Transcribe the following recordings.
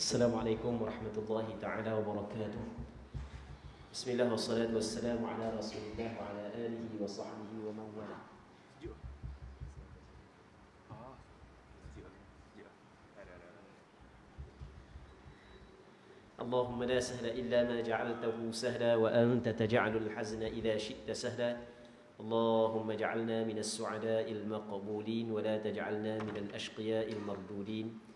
Assalamualaikum warahmatullahi taala wabarakatuh. Bismillah wassalatu wassalamu ala Rasulillah wa ala alihi wa sahbihi wa man wala. Allahumma la sahla illa ma ja'altahu sahla wa anta taj'alul hazna idza syi'ta sahla. Allahumma ja'alna minas su'ada'il maqbulin wa la taj'alna minal ashqiya'il mardudin.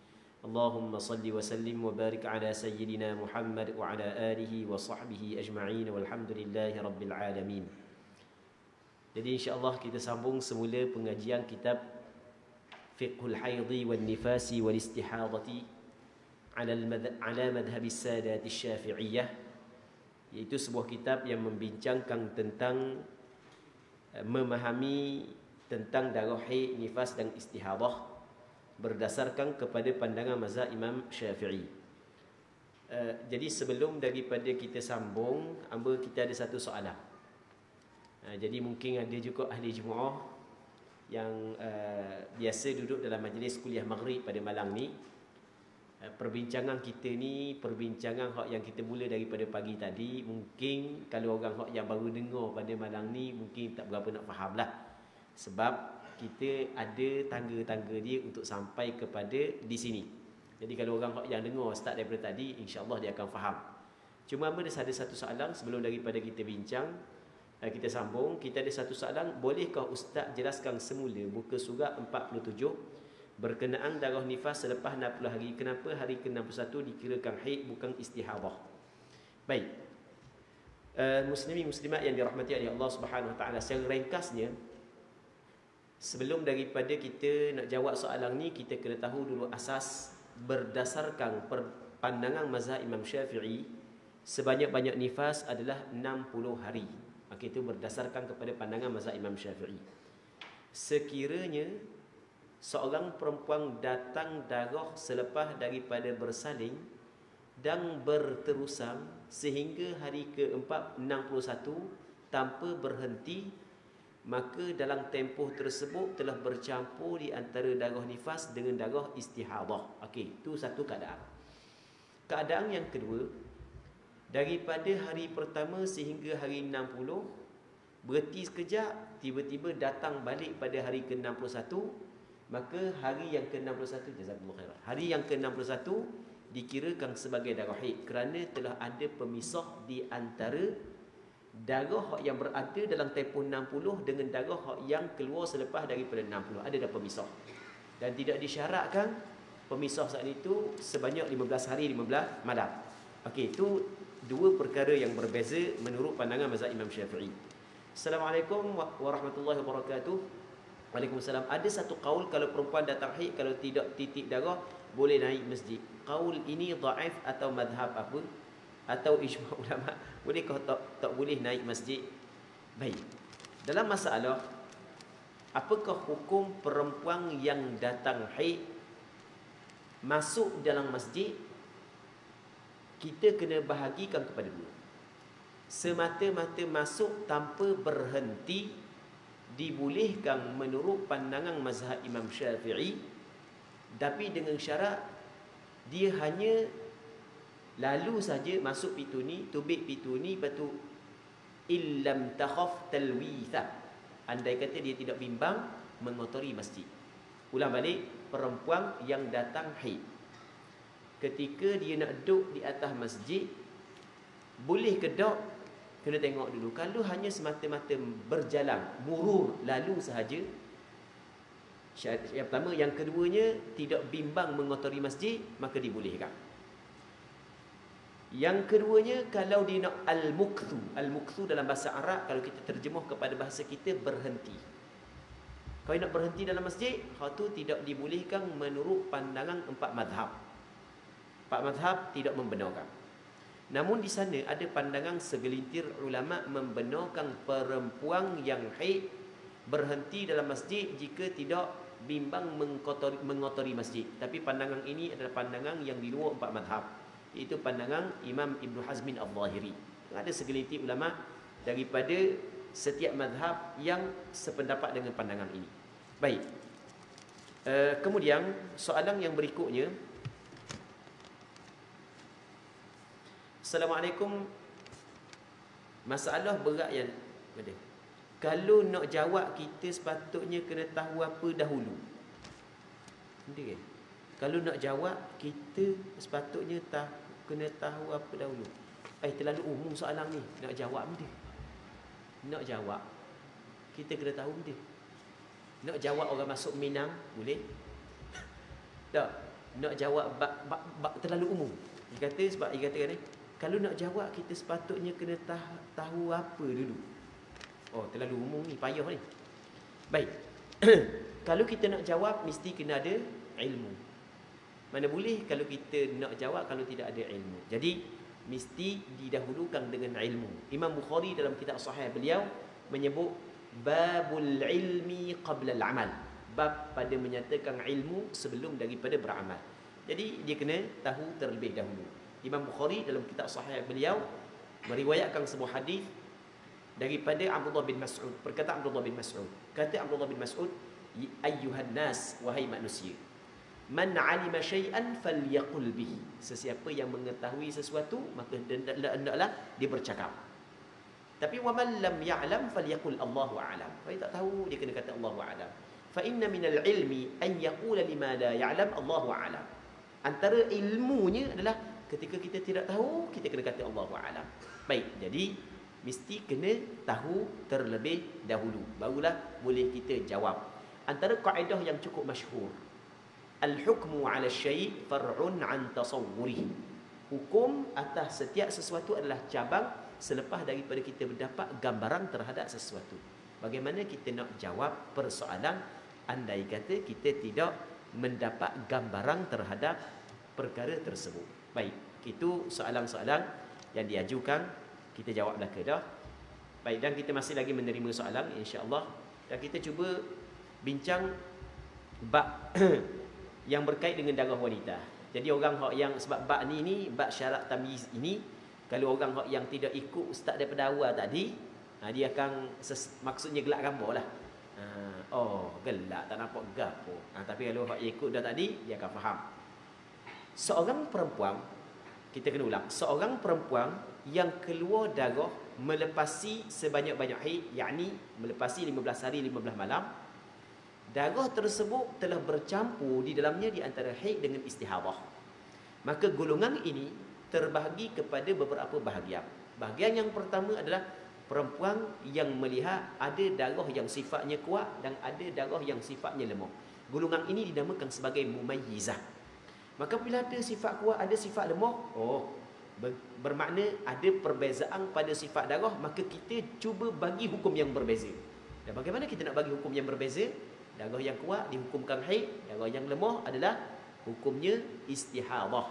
Allahumma salli wa sallim wa barik ala sayyidina Muhammad wa ala alihi wa sahbihi ajma'in walhamdulillahi rabbil alamin. Jadi insya-Allah kita sambung semula pengajian kitab Fiqhul Haidhi wan Nifasi wal Istihadati ala madhhab as-sadat asy-Syafi'iyah, iaitu sebuah kitab yang membincangkan tentang memahami tentang darah haid, nifas dan istihadah berdasarkan kepada pandangan mazhab Imam Syafi'i. Jadi sebelum daripada kita sambung, kita ada satu soalan. Jadi mungkin ada juga ahli jemaah yang biasa duduk dalam majlis kuliah maghrib pada malam ni. Perbincangan kita ni perbincangan yang kita mula daripada pagi tadi. Mungkin kalau orang yang baru dengar pada malam ni mungkin tak berapa nak faham lah. Sebab kita ada tangga-tangga dia untuk sampai kepada di sini. Jadi kalau orang yang dengar start daripada tadi, insya-Allah dia akan faham. Cuma ada satu soalan sebelum daripada kita bincang, kita sambung. Kita ada satu soalan, bolehkah Ustaz jelaskan semula muka surat 47 berkenaan darah nifas selepas 60 hari? Kenapa hari ke-61 dikirakan haid bukan istihadah? Baik. Muslimin muslimat yang dirahmati oleh Allah Subhanahu Wa Taala, secara ringkasnya, sebelum daripada kita nak jawab soalan ni, kita kena tahu dulu asas berdasarkan pandangan mazhab Imam Syafi'i, sebanyak-banyak nifas adalah 60 hari. Maka itu berdasarkan kepada pandangan mazhab Imam Syafi'i. Sekiranya seorang perempuan datang darah selepas daripada bersalin dan berterusan sehingga hari ke-61 tanpa berhenti, maka dalam tempoh tersebut telah bercampur di antara darah nifas dengan darah istihadah. Okey, itu satu keadaan. Keadaan yang kedua, daripada hari pertama sehingga hari 60, berhenti sekejap, tiba-tiba datang balik pada hari ke-61, maka hari yang ke-61, jazakumullah khairan, hari yang ke-61 dikirakan sebagai darah haid kerana telah ada pemisah di antara darah yang berada dalam tempoh 60 dengan darah yang keluar selepas daripada 60. Ada dah pemisah. Dan tidak disyaratkan pemisah saat itu sebanyak 15 hari 15 malam. Okey, itu dua perkara yang berbeza menurut pandangan mazhab Imam Syafi'i. Assalamualaikum warahmatullahi wabarakatuh. Waalaikumsalam. Ada satu qaul kalau perempuan datang haid, kalau tidak titik darah boleh naik masjid. Qaul ini dhaif atau madhab apa? Atau ijma' ulama? Bolehkah tak boleh naik masjid? Baik. Dalam masalah apakah hukum perempuan yang datang haid masuk dalam masjid, kita kena bahagikan kepada dua. Semata-mata masuk tanpa berhenti dibolehkan menurut pandangan mazhab Imam Syafi'i, tapi dengan syarat dia hanya lalu saja masuk pintu ni, tubik pintu ni, lepas tu illam takhaf talwitha, andai kata dia tidak bimbang mengotori masjid. Ulang balik, perempuan yang datang haid ketika dia nak duduk di atas masjid, boleh ke tak? Kena tengok dulu. Kalau hanya semata-mata berjalan, murur, lalu sahaja, yang pertama. Yang keduanya, tidak bimbang mengotori masjid, maka dibolehkan. Yang keduanya, kalau dia nak al-mukthu. Al-mukthu dalam bahasa Arab, kalau kita terjemah kepada bahasa kita, berhenti. Kalau nak berhenti dalam masjid, hal itu tidak dibolehkan menurut pandangan 4 madhab. 4 madhab tidak membenarkan. Namun di sana ada pandangan segelintir ulama membenarkan perempuan yang haid berhenti dalam masjid jika tidak bimbang mengotori masjid. Tapi pandangan ini adalah pandangan yang di luar 4 madhab, iaitu pandangan Imam Ibn Hazmin Al-Zahiri. Ada segelintir ulama daripada setiap madhab yang sependapat dengan pandangan ini. Baik. Kemudian soalan yang berikutnya, Assalamualaikum. Masalah berat yang ada. Kalau nak jawab, kita sepatutnya kena tahu apa dahulu. Betul ke? Kalau nak jawab, kita sepatutnya kena tahu apa dahulu. Terlalu umum soalan ni. Nak jawab benda. Nak jawab, kita kena tahu benda. Nak jawab orang masuk Minang, boleh? Tak. Nak jawab terlalu umum. Dia kata, sebab dia kata ni, kalau nak jawab, kita sepatutnya kena tahu apa dulu. Terlalu umum ni, payah ni. Baik. Kalau kita nak jawab, mesti kena ada ilmu. Mana boleh kalau kita nak jawab kalau tidak ada ilmu. Jadi, mesti didahulukan dengan ilmu. Imam Bukhari dalam kitab Sahih beliau menyebut babul ilmi qabla al-amal. Bab pada menyatakan ilmu sebelum daripada beramal. Jadi, dia kena tahu terlebih dahulu. Imam Bukhari dalam kitab Sahih beliau meriwayatkan sebuah hadis daripada Abdullah bin Mas'ud. Perkataan Abdullah bin Mas'ud. Kata Abdullah bin Mas'ud, ayyuhan nas, wahai manusia, man 'alima syai'an falyaqul bihi. Sesiapa yang mengetahui sesuatu, maka hendaklah dia bercakap. Tapi wa man lam ya'lam falyaqul Allahu a'lam. Kalau tak tahu, dia kena kata Allahu a'lam. Fa inna minal ilmi an yaqula lima la ya'lam Allahu a'lam. Antara ilmunya adalah ketika kita tidak tahu, kita kena kata Allahu a'lam. Baik, jadi mesti kena tahu terlebih dahulu, barulah boleh kita jawab. Antara kaedah yang cukup masyhur, al-hukmu 'ala syai' far'un 'an tasawwurihi. Hukum atas setiap sesuatu adalah cabang selepas daripada kita mendapat gambaran terhadap sesuatu. Bagaimana kita nak jawab persoalan andai kata kita tidak mendapat gambaran terhadap perkara tersebut. Baik, itu soalan-soalan yang diajukan. Kita jawab belaka dah. Baik, dan kita masih lagi menerima soalan, insya-Allah. Dan kita cuba bincang bab yang berkait dengan darah wanita. Jadi orang yang sebab bab ni bab syarat tamyiz ini, kalau orang yang tidak ikut ustaz daripada awal tadi, dia akan maksudnya gelak gambar lah. Gelak tak nampak gapo. Tapi kalau yang ikut dah tadi, dia akan faham. Seorang perempuan, kita kena ulang, seorang perempuan yang keluar darah melepasi sebanyak-banyak haid, yakni melepasi 15 hari 15 malam, darah tersebut telah bercampur di dalamnya di antara haid dengan istihadah. Maka golongan ini terbahagi kepada beberapa bahagian. Bahagian yang pertama adalah perempuan yang melihat ada darah yang sifatnya kuat dan ada darah yang sifatnya lemah. Golongan ini dinamakan sebagai mumayyizah. Maka bila ada sifat kuat, ada sifat lemah, bermakna ada perbezaan pada sifat darah, maka kita cuba bagi hukum yang berbeza. Dan bagaimana kita nak bagi hukum yang berbeza? Darah yang kuat dihukumkan haid, darah yang lemah adalah hukumnya istihadah.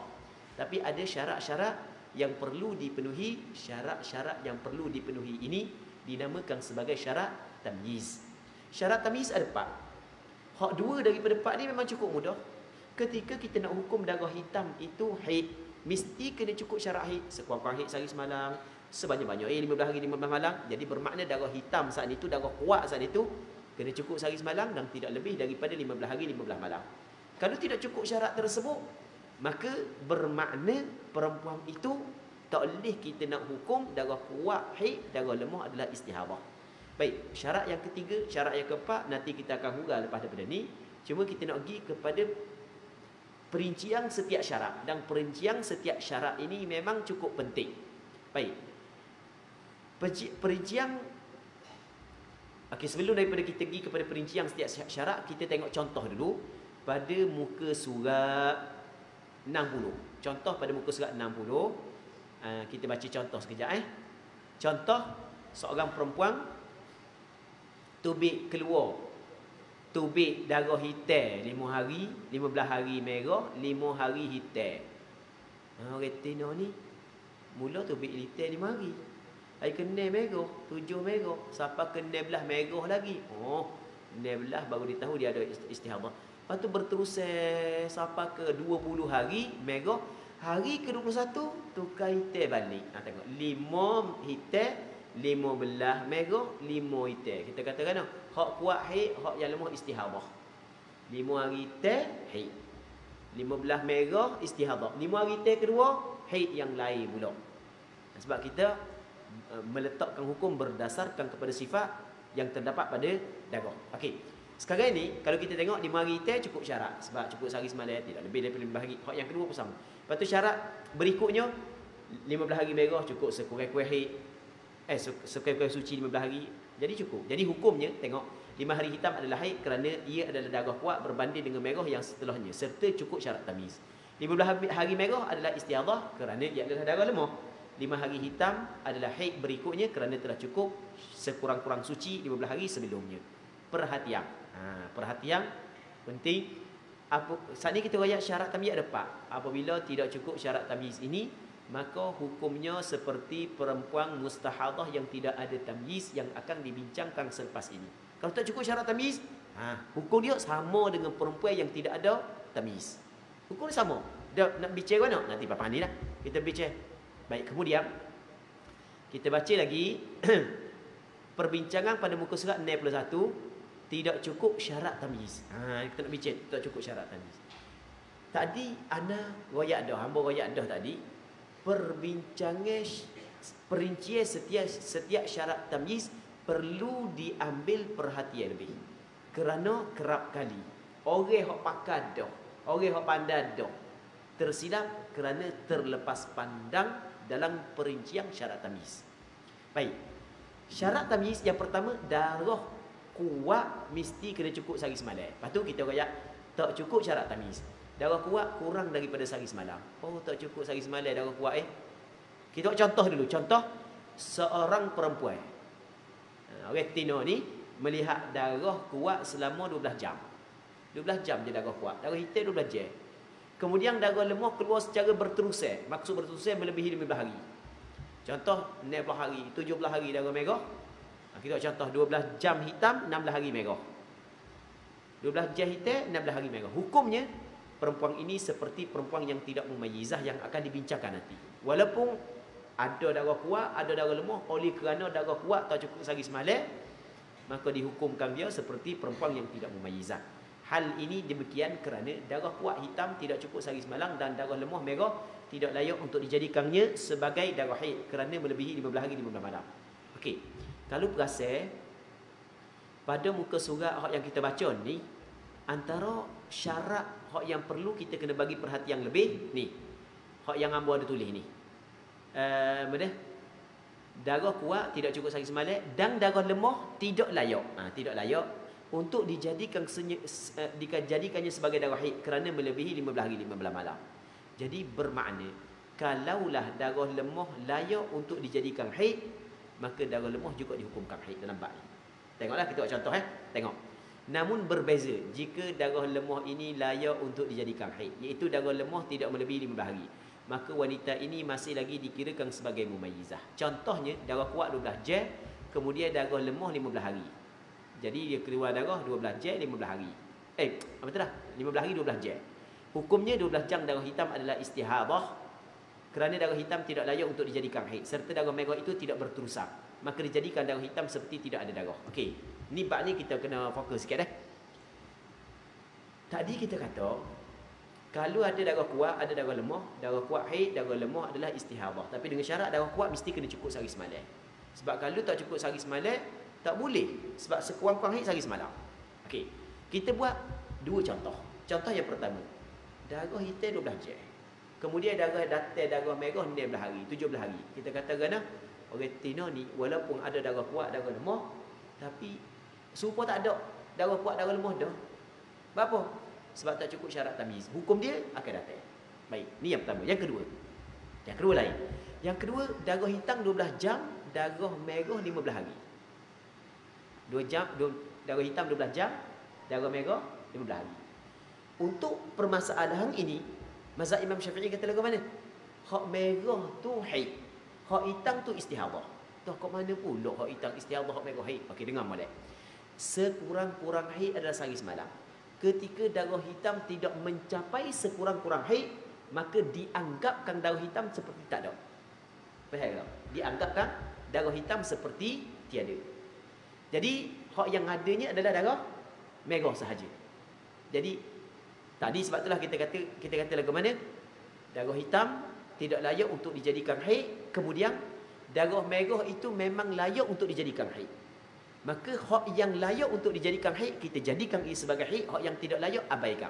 Tapi ada syarat-syarat yang perlu dipenuhi. Syarat-syarat yang perlu dipenuhi ini dinamakan sebagai syarat tamyiz. Syarat tamyiz ada 4. Hak 2 daripada 4 ni memang cukup mudah. Ketika kita nak hukum darah hitam itu haid, mesti kena cukup syarat haid. Sekurang-kurang haid sehari semalam, sebanyak-banyak 15 hari 15 malam. Jadi bermakna darah hitam saat itu, darah kuat saat itu, kena cukup sehari semalam dan tidak lebih daripada 15 hari 15 malam. Kalau tidak cukup syarat tersebut, maka bermakna perempuan itu tak boleh kita nak hukum darah kuat haid, darah lemah adalah istihadah. Baik, syarat yang ketiga, syarat yang keempat nanti kita akan huraikan lepas daripada ni. Cuma kita nak pergi kepada perincian setiap syarat, dan perincian setiap syarat ini memang cukup penting. Baik. Perincian sebelum daripada kita pergi kepada perincian setiap syarat, kita tengok contoh dulu pada muka surat 60. Contoh pada muka surat 60. Kita baca contoh sekejap Contoh, seorang perempuan tubik keluar, tubik darah hitam 5 hari, 15 hari merah, 5 hari hitam. Retina ni mula tubik hitam 5 hari. Hari kena merah, 7 merah, sampai kena belah merah lagi. Kena belah baru dia tahu dia ada istihadah. Lepas tu berterusan sampai ke 20 hari merah. Hari ke-21 tukar hitam balik. Tengok 5 hitam, 15 merah, 5 hitam. Kita katakan hak kuat haid, hak yang lemah istihadah. 5 hari hitam haid, 15 merah istihadah. 5 hari hitam kedua haid yang lain pula. Sebab kita meletakkan hukum berdasarkan kepada sifat yang terdapat pada darah. Okey. Sekarang ini kalau kita tengok 5 hari itu cukup syarat sebab cukup sehari semalam tidak lebih daripada 5 hari. Hak yang kedua pun sama. Lepas tu syarat berikutnya 15 hari merah cukup sekurang-kurang haid. Sekurang-kurang suci 15 hari. Jadi cukup. Jadi hukumnya tengok 5 hari hitam adalah haid kerana ia adalah darah kuat berbanding dengan merah yang setelahnya serta cukup syarat tamyiz. 15 hari merah adalah istiadah kerana ia adalah darah lemah. 5 hari hitam adalah haid berikutnya kerana telah cukup sekurang-kurang suci 15 hari sebelumnya. Perhatian. Perhatian penting. Saat ini kita rakyat syarat tamyiz ada 4. Apabila tidak cukup syarat tamyiz ini, maka hukumnya seperti perempuan mustahadah yang tidak ada tamyiz yang akan dibincangkan selepas ini. Kalau tak cukup syarat tamyiz, hukum dia sama dengan perempuan yang tidak ada tamyiz. Hukum dia sama. Nak bicara mana? Nanti Papa ni lah. Kita bicara. Baik, kemudian kita baca lagi perbincangan pada muka surat 61. Tidak cukup syarat tamyiz. Kita nak bincang tak cukup syarat tamyiz. Tadi ana royak dah, hamba royak dah tadi. Perbincangan perincian setiap syarat tamyiz perlu diambil perhatian lebih. Kerana kerap kali orang hok pakar dah, orang hok pandai dah tersilap kerana terlepas pandang dalam perincian syarat tamyiz. Baik. Syarat tamyiz yang pertama, darah kuat mesti kena cukup sehari semalam. Lepas tu kita royak tak cukup syarat tamyiz. Darah kuat kurang daripada sehari semalam. Oh, tak cukup sehari semalam darah kuat Kita contoh dulu. Contoh seorang perempuan. Orang Tino ni melihat darah kuat selama 12 jam. 12 jam je darah kuat. Darah hitam 12 jam. Kemudian darah lemah keluar secara berterusan. Maksud berterusan melebihi 15 hari. Contoh 16 hari, 17 hari darah merah. Kita contoh 12 jam hitam, 16 hari merah. 12 jam hitam, 16 hari merah. Hukumnya, perempuan ini seperti perempuan yang tidak mumayyizah yang akan dibincangkan nanti. Walaupun ada darah kuat, ada darah lemah, oleh kerana darah kuat tak cukup sehari semalam, maka dihukumkan dia seperti perempuan yang tidak mumayyizah. Hal ini demikian kerana darah kuat hitam tidak cukup sehari semalam dan darah lemah merah tidak layak untuk dijadikannya sebagai darah haid kerana melebihi 15 hari 15 malam. Okey. Kalau perasan pada muka surat hak yang kita baca ni, antara syarat hak yang perlu kita kena bagi perhatian lebih ni. Hak yang hamba ada tulis ni. Mana? Darah kuat tidak cukup sehari semalam dan darah lemah tidak layak. Tidak layak untuk dijadikannya sebagai darah haid kerana melebihi 15 hari 15 malam. Jadi bermakna kalaulah darah lemah layak untuk dijadikan haid, maka darah lemah juga dihukumkan haid dalam bab ni. Tengoklah kita buat contoh Tengok. Namun berbeza jika darah lemah ini layak untuk dijadikan haid, iaitu darah lemah tidak melebihi 15 hari, maka wanita ini masih lagi dikirakan sebagai mumayyizah. Contohnya darah kuat 12 jam, kemudian darah lemah 15 hari. Jadi dia keluar darah 12 jam 15 hari. Apa betul dah? 15 hari 12 jam. Hukumnya 12 jam darah hitam adalah istihadah kerana darah hitam tidak layak untuk dijadikan haid serta darah merah itu tidak berterusan, maka dijadikan darah hitam seperti tidak ada darah. Okey, ni bab ni kita kena fokus sikit Tadi kita kata kalau ada darah kuat, ada darah lemah. Darah kuat haid, darah lemah adalah istihadah. Tapi dengan syarat darah kuat mesti kena cukup sehari semalam. Sebab kalau tak cukup sehari semalam, tak boleh. Sebab sekurang-kurang haid sehari semalam. Okey, kita buat dua contoh. Contoh yang pertama, darah hitam 12 jam. Kemudian darah datar, darah merah 16 hari, 17 hari. Kita kata kerana orang Tino ni walaupun ada darah kuat, darah lemah, tapi serupa tak ada. Darah kuat, darah lemah dah. Kenapa? Sebab tak cukup syarat tamyiz. Hukum dia akan datar. Baik, ni yang pertama. Yang kedua lain. Yang kedua, darah hitam 12 jam, darah merah 15 hari. 2 jam, darah hitam 12 jam, darah merah 15 hari. Untuk permasalahan ini, mazhab Imam Syafi'i kata lagu mana? Hak merah tu haid, hak hitam tu istihadah. Dah kat mana pula hak hitam istihadah, hak merah haid? Okey, dengar molek. Sekurang-kurang haid adalah sehari semalam. Ketika darah hitam tidak mencapai sekurang-kurang haid, maka dianggapkan darah hitam seperti tak ada. Faham tak? Dianggapkan darah hitam seperti tiada. Jadi hak yang adanya adalah darah merah sahaja. Jadi tadi sebab itulah kita kata lagu mana? Darah hitam tidak layak untuk dijadikan haid. Kemudian darah merah itu memang layak untuk dijadikan haid. Maka hak yang layak untuk dijadikan haid kita jadikan ia sebagai haid, hak yang tidak layak abaikan.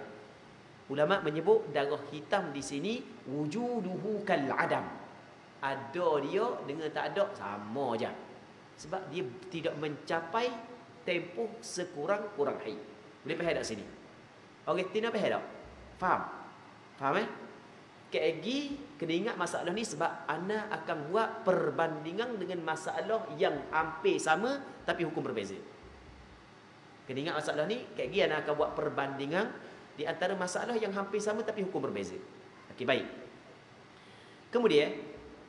Ulama menyebut darah hitam di sini wujuduhu kal adam. Ada dia dengan tak ada sama aja. Sebab dia tidak mencapai tempoh sekurang-kurang haid. Boleh faham tak sini? Orang Tina faham tak? Faham? Faham KG kena ingat masalah ni sebab ana akan buat perbandingan dengan masalah yang hampir sama tapi hukum berbeza. Kena ingat masalah ni, KG ana akan buat perbandingan di antara masalah yang hampir sama tapi hukum berbeza. Okey, baik. Kemudian,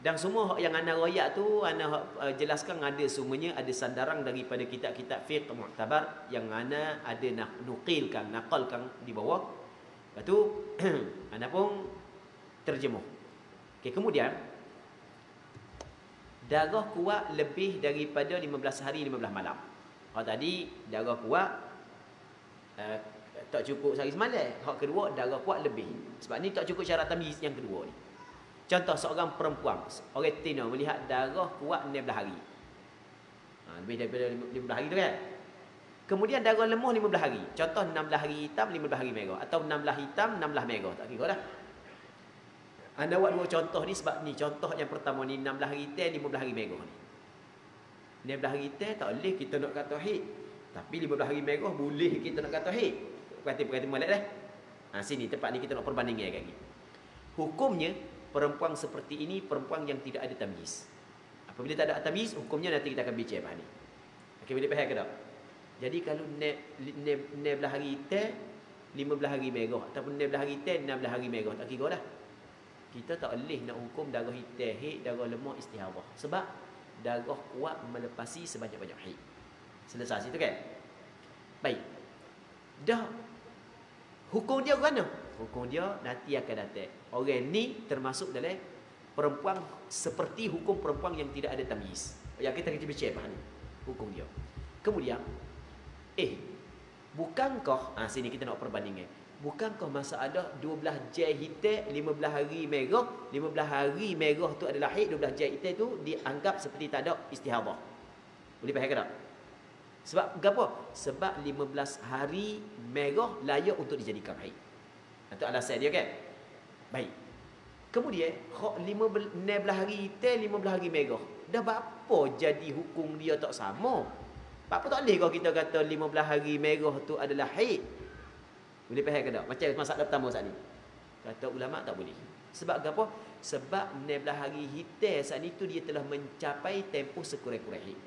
dan semua yang ana royak tu, ana jelaskan ada semuanya, ada sandaran daripada kitab-kitab fiqh mu'tabar yang ana ada nak nukilkan, nakalkan di bawah. Lepas tu, ana pun terjemuh. Okey, kemudian, darah kuat lebih daripada 15 hari 15 malam. Kalau tadi, darah kuat tak cukup sehari semalam. Hak kedua, darah kuat lebih. Sebab ni tak cukup syarat tamyiz yang kedua ni. Contoh seorang perempuan, orang Tino melihat darah kuat 16 hari. Lebih daripada 15 hari tu kan. Kemudian darah lemah 15 hari. Contoh 16 hari hitam, 15 hari merah. Atau 16 hitam, 16 merah. Tak kira dah. Anda buat dua contoh ni sebab ni contoh yang pertama ni 16 hari hitam, 15 hari merah ni. 16 hari hitam tak boleh kita nak kata haid. Tapi 15 hari merah boleh kita nak kata haid. Perhati-perhati molek dah. Sini tempat ni kita nak perbandingkan lagi. Hukumnya perempuan seperti ini perempuan yang tidak ada tamyiz. Apabila tak ada tamyiz, hukumnya nanti kita akan bincang bahagian ni. Okey, boleh faham ke tak? Jadi kalau 16 hari hitam, 15 hari merah ataupun 16 hari hitam, 16 hari merah, tak kira dah. Kita tak boleh nak hukum darah hitam haid, darah lemah istihadah. Sebab darah kuat melepasi sebanyak-banyak haid. Selesai situ kan? Baik. Dah hukum dia mana? Hukum dia nanti akan datang. Orang ni termasuk dalam perempuan seperti hukum perempuan yang tidak ada tamyiz. Yang kita bincang ni. Hukum dia. Kemudian bukankah sini kita nak perbandingan. Bukankah masalah 12 jam hitam 15 hari merah, 15 hari merah tu adalah haid, 12 jam hitam tu dianggap seperti tak ada istihadah. Boleh faham ke tak? Sebab apa? Sebab 15 hari merah layak untuk dijadikan haid. Itu alasan dia kan? Baik. Kemudian, 16 hari hitam, 15 hari merah. Dah apa jadi hukum dia tak sama? Apa tak boleh kalau kita kata 15 hari merah tu adalah haid? Boleh faham ke tak? Macam masalah pertama saat ni. Kata ulama tak boleh. Sebab apa? Sebab 16 hari hitam saat itu dia telah mencapai tempoh sekurang-kurang haid.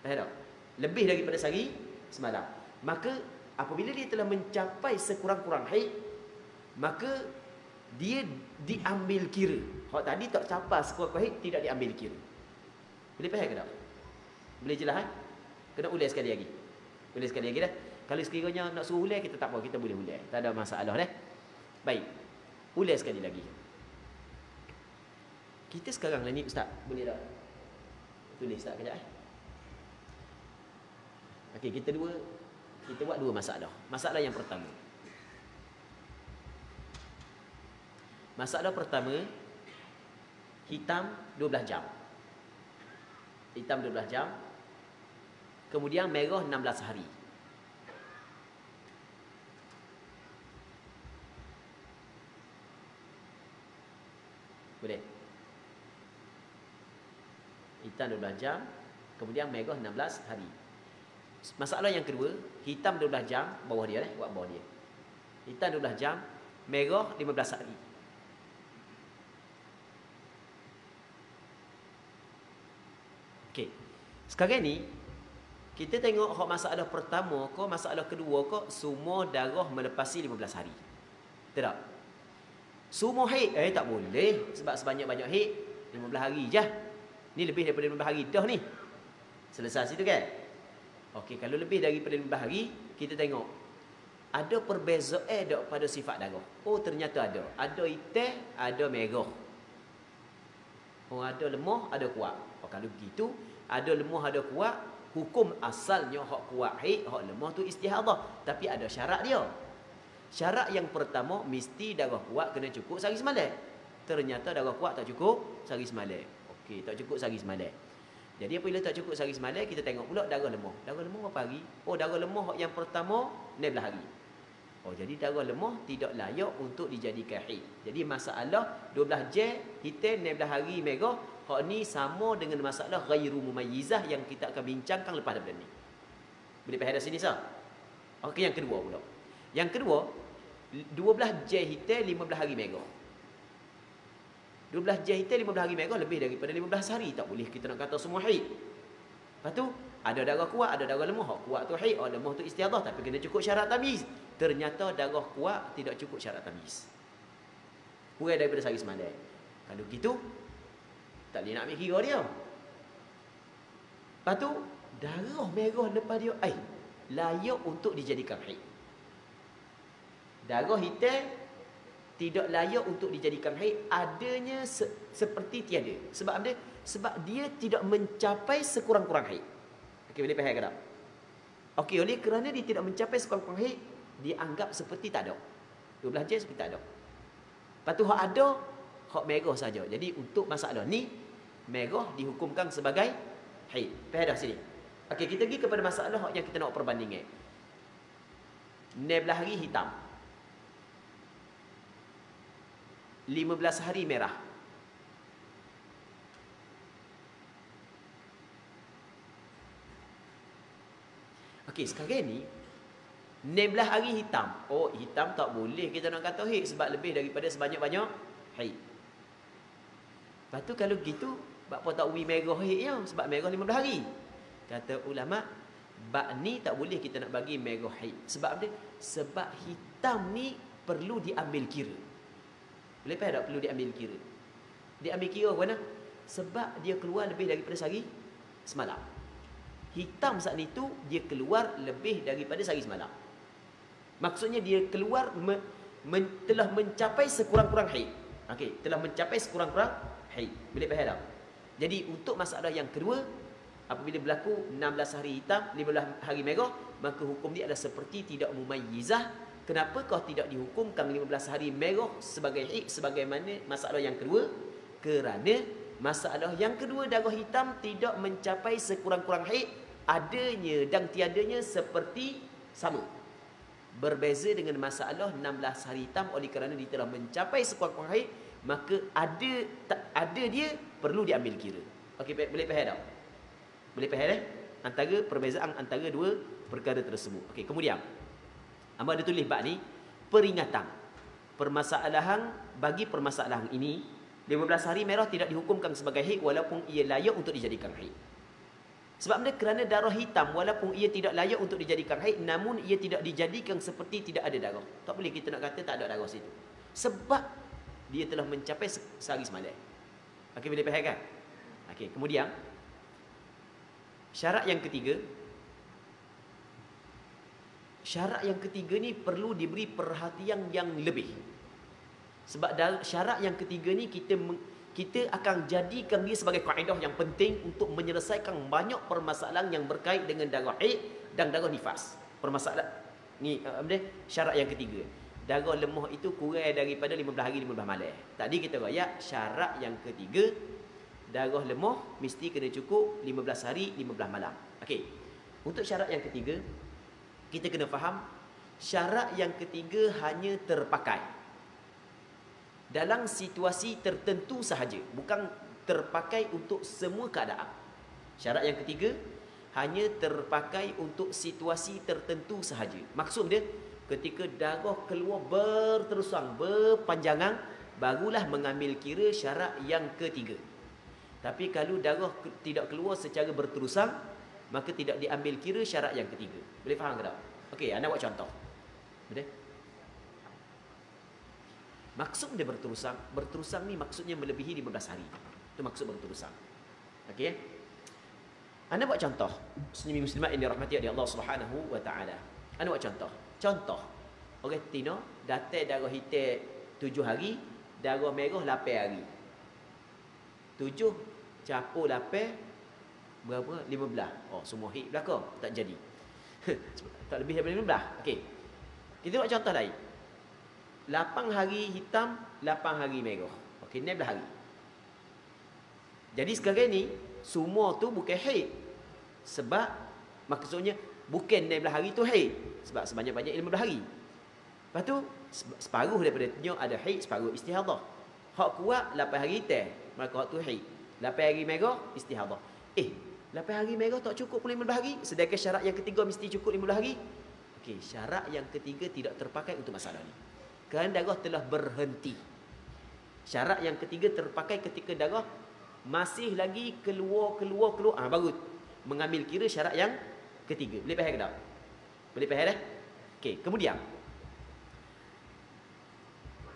Faham tak? Lebih daripada sehari semalam. Maka apabila dia telah mencapai sekurang-kurang haid, maka dia diambil kira. Hak tadi tak capai sekurang-kurang haid, tidak diambil kira. Boleh faham ke tak? Boleh jelas kan? Kena ulas sekali lagi. Ulas sekali lagi dah. Kalau sekiranya nak suruh ulas, kita tak apa, kita boleh ulas. Tak ada masalah dah. Baik. Ulas sekali lagi. Kita sekarang ni ustaz, boleh tak? Tulis tak kejap Okey, kita buat dua masalah. Masalah yang pertama. Masalah pertama, hitam 12 jam. Hitam 12 jam. Kemudian merah 16 hari. Boleh? Hitam 12 jam, kemudian merah 16 hari. Masalah yang kedua, hitam 12 jam, bawah dia buat bawah dia. Hitam 12 jam, merah 15 hari. Okey. Sekarang ni kita tengok hak masalah pertama ke masalah kedua ke semua darah melepasi 15 hari. Betul tak? Semua haid tak boleh sebab sebanyak-banyak haid 15 hari je. Ni lebih daripada 15 hari dah ni. Selesai situ kan? Okey, kalau lebih daripada 15 hari, kita tengok ada perbezaan tak pada sifat darah. Oh, ternyata ada. Ada hitam, ada merah. Oh, ada lemah, ada kuat. Oh, kalau begitu, ada lemah, ada kuat, hukum asalnya hak kuat haid, hak lemah tu istihadah. Tapi ada syarat dia. Syarat yang pertama, mesti darah kuat kena cukup sehari semalam. Ternyata darah kuat tak cukup sehari semalam. Okey, tak cukup sehari semalam. Jadi apabila tak cukup sehari semalam, kita tengok pula darah lemah. Darah lemah berapa hari? Oh, darah lemah yang pertama 16 hari. Oh, jadi darah lemah tidak layak untuk dijadikan haid. Jadi masalah 12 jam hitam 16 hari merah, hak ni sama dengan masalah ghairu mumayyizah yang kita akan bincangkan lepas daripada ni. Boleh faham dari sini sah? Okey, yang kedua pula. Yang kedua, 12 jam hitam 15 hari merah. 12 jam hitam 15 hari merah lebih daripada 15 hari. Tak boleh kita nak kata semua haid. Lepas tu, ada darah kuat, ada darah lemah. Kuat tu haid, lemah tu istiadah. Tapi kena cukup syarat tamyiz. Ternyata darah kuat tidak cukup syarat tamyiz. Kurang daripada sehari semalam. Kalau gitu, tak boleh nak ambil kira dia. Lepas tu, darah merah lepas dia layak untuk dijadikan haid. Darah hitam tidak layak untuk dijadikan haid, adanya seperti tiada. Sebab apa? Sebab dia tidak mencapai sekurang-kurang haid. Okey, boleh faham ke tak? Okey, oleh kerana dia tidak mencapai sekurang-kurang haid, dianggap seperti tak ada. 12 jam seperti tak ada. Lepas tu hak ada, hak merah saja. Jadi untuk masalah ni, merah dihukumkan sebagai haid. Faham dah sini? Okey, kita pergi kepada masalah yang kita nak perbandingan. 16 hari hitam, 15 hari merah. Okey, sekarang ni 16 hari hitam. Oh, hitam tak boleh kita nak kata haid sebab lebih daripada sebanyak-banyak haid. Lepas tu kalau gitu, apa tak merah haidnya? Sebab merah 15 hari. Kata ulama, bab ni tak boleh kita nak bagi merah haid. Sebab apa? Sebab hitam ni perlu diambil kira. Boleh faham tak perlu diambil kira? Diambil kira mana? Sebab dia keluar lebih daripada sehari semalam. Hitam saat itu dia keluar lebih daripada sehari semalam. Maksudnya dia keluar telah mencapai sekurang-kurang haid. Okey, telah mencapai sekurang-kurang haid. Boleh faham tak? Jadi untuk masalah yang kedua, apabila berlaku 16 hari hitam, 15 hari merah, maka hukum dia adalah seperti tidak mumayyizah. Kenapa kau tidak dihukumkan 15 hari merah sebagai haid sebagaimana masalah yang kedua? Kerana masalah yang kedua, darah hitam tidak mencapai sekurang-kurang haid, adanya dan tiadanya seperti sama. Berbeza dengan masalah 16 hari hitam, oleh kerana dia telah mencapai sekurang-kurang haid, maka ada dia perlu diambil kira. Okey, boleh faham tak? Boleh faham antara perbezaan antara dua perkara tersebut. Okey, kemudian hamba ada tulis bab ni peringatan. Permasalahan bagi permasalahan ini, 15 hari merah tidak dihukumkan sebagai haid walaupun ia layak untuk dijadikan haid. Sebab dia kerana darah hitam walaupun ia tidak layak untuk dijadikan haid, namun ia tidak dijadikan seperti tidak ada darah. Tak boleh kita nak kata tak ada darah situ. Sebab dia telah mencapai sehari semalam. Okey, boleh faham kan? Okey, kemudian syarat yang ketiga. Syarat yang ketiga ni perlu diberi perhatian yang lebih. Sebab syarat yang ketiga ni kita akan jadikan dia sebagai kaedah yang penting untuk menyelesaikan banyak permasalahan yang berkait dengan darah haid dan darah nifas. Permasalahan ni syarat yang ketiga. Darah lemah itu kurang daripada 15 hari 15 malam. Tadi kita royak syarat yang ketiga, darah lemah mesti kena cukup 15 hari 15 malam. Okey. Untuk syarat yang ketiga, kita kena faham syarat yang ketiga hanya terpakai dalam situasi tertentu sahaja, bukan terpakai untuk semua keadaan. Syarat yang ketiga hanya terpakai untuk situasi tertentu sahaja. Maksud dia, ketika darah keluar berterusan, berpanjangan, barulah mengambil kira syarat yang ketiga. Tapi kalau darah tidak keluar secara berterusan, maka tidak diambil kira syarat yang ketiga. Boleh faham ke tak? Okey, anda buat contoh. Betul? Maksud dia berterusan. Berterusan ni maksudnya melebihi 15 hari. Itu maksud berterusan. Okey? Anda buat contoh. Muslimin-muslimat yang dirahmati oleh Allah Subhanahu wa taala. Anda buat contoh. Contoh. Orang Tino datang darah hitam 7 hari, darah merah 8 hari. 7 campur 8 berapa? 15. Oh, semua haid belaka. Tak jadi. Tak lebih daripada 15. Okey. Kita buat contoh lain. 8 hari hitam, 8 hari merah. Okey. Okey, 16 hari. Jadi sekarang ni semua tu bukan haid. Sebab maksudnya bukan 16 hari tu haid. Sebab sebanyak-banyak 15 hari. Lepas tu separuh daripada tu ada haid, separuh istihadah. Hak kuat 8 hari teh, maka hak tu haid. 8 hari merah istihadah. 8 hari merah tak cukup pun 15 hari, sedangkan syarat yang ketiga mesti cukup 15 hari. Okey, syarat yang ketiga tidak terpakai untuk masalah ni. Kerana darah telah berhenti. Syarat yang ketiga terpakai ketika darah masih lagi keluar. Baru mengambil kira syarat yang ketiga. Boleh faham ke tak? Boleh faham dah? Okey, kemudian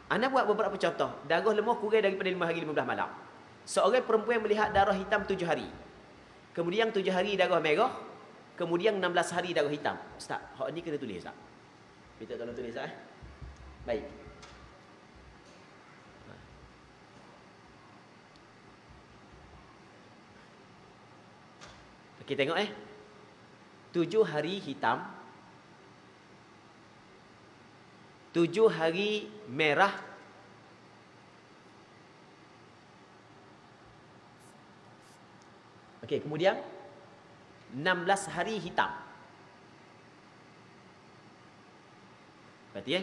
anda buat beberapa contoh. Darah lemah kurang daripada 5 hari 15 malam. Seorang perempuan melihat darah hitam 7 hari. Kemudian 7 hari darah merah. Kemudian 16 hari darah hitam. Ustaz, hak ni kena tulis tak? Minta tolong tulis tak? Baik. Okey, tengok 7 hari hitam. 7 hari merah. Okey, kemudian 16 hari hitam. Berarti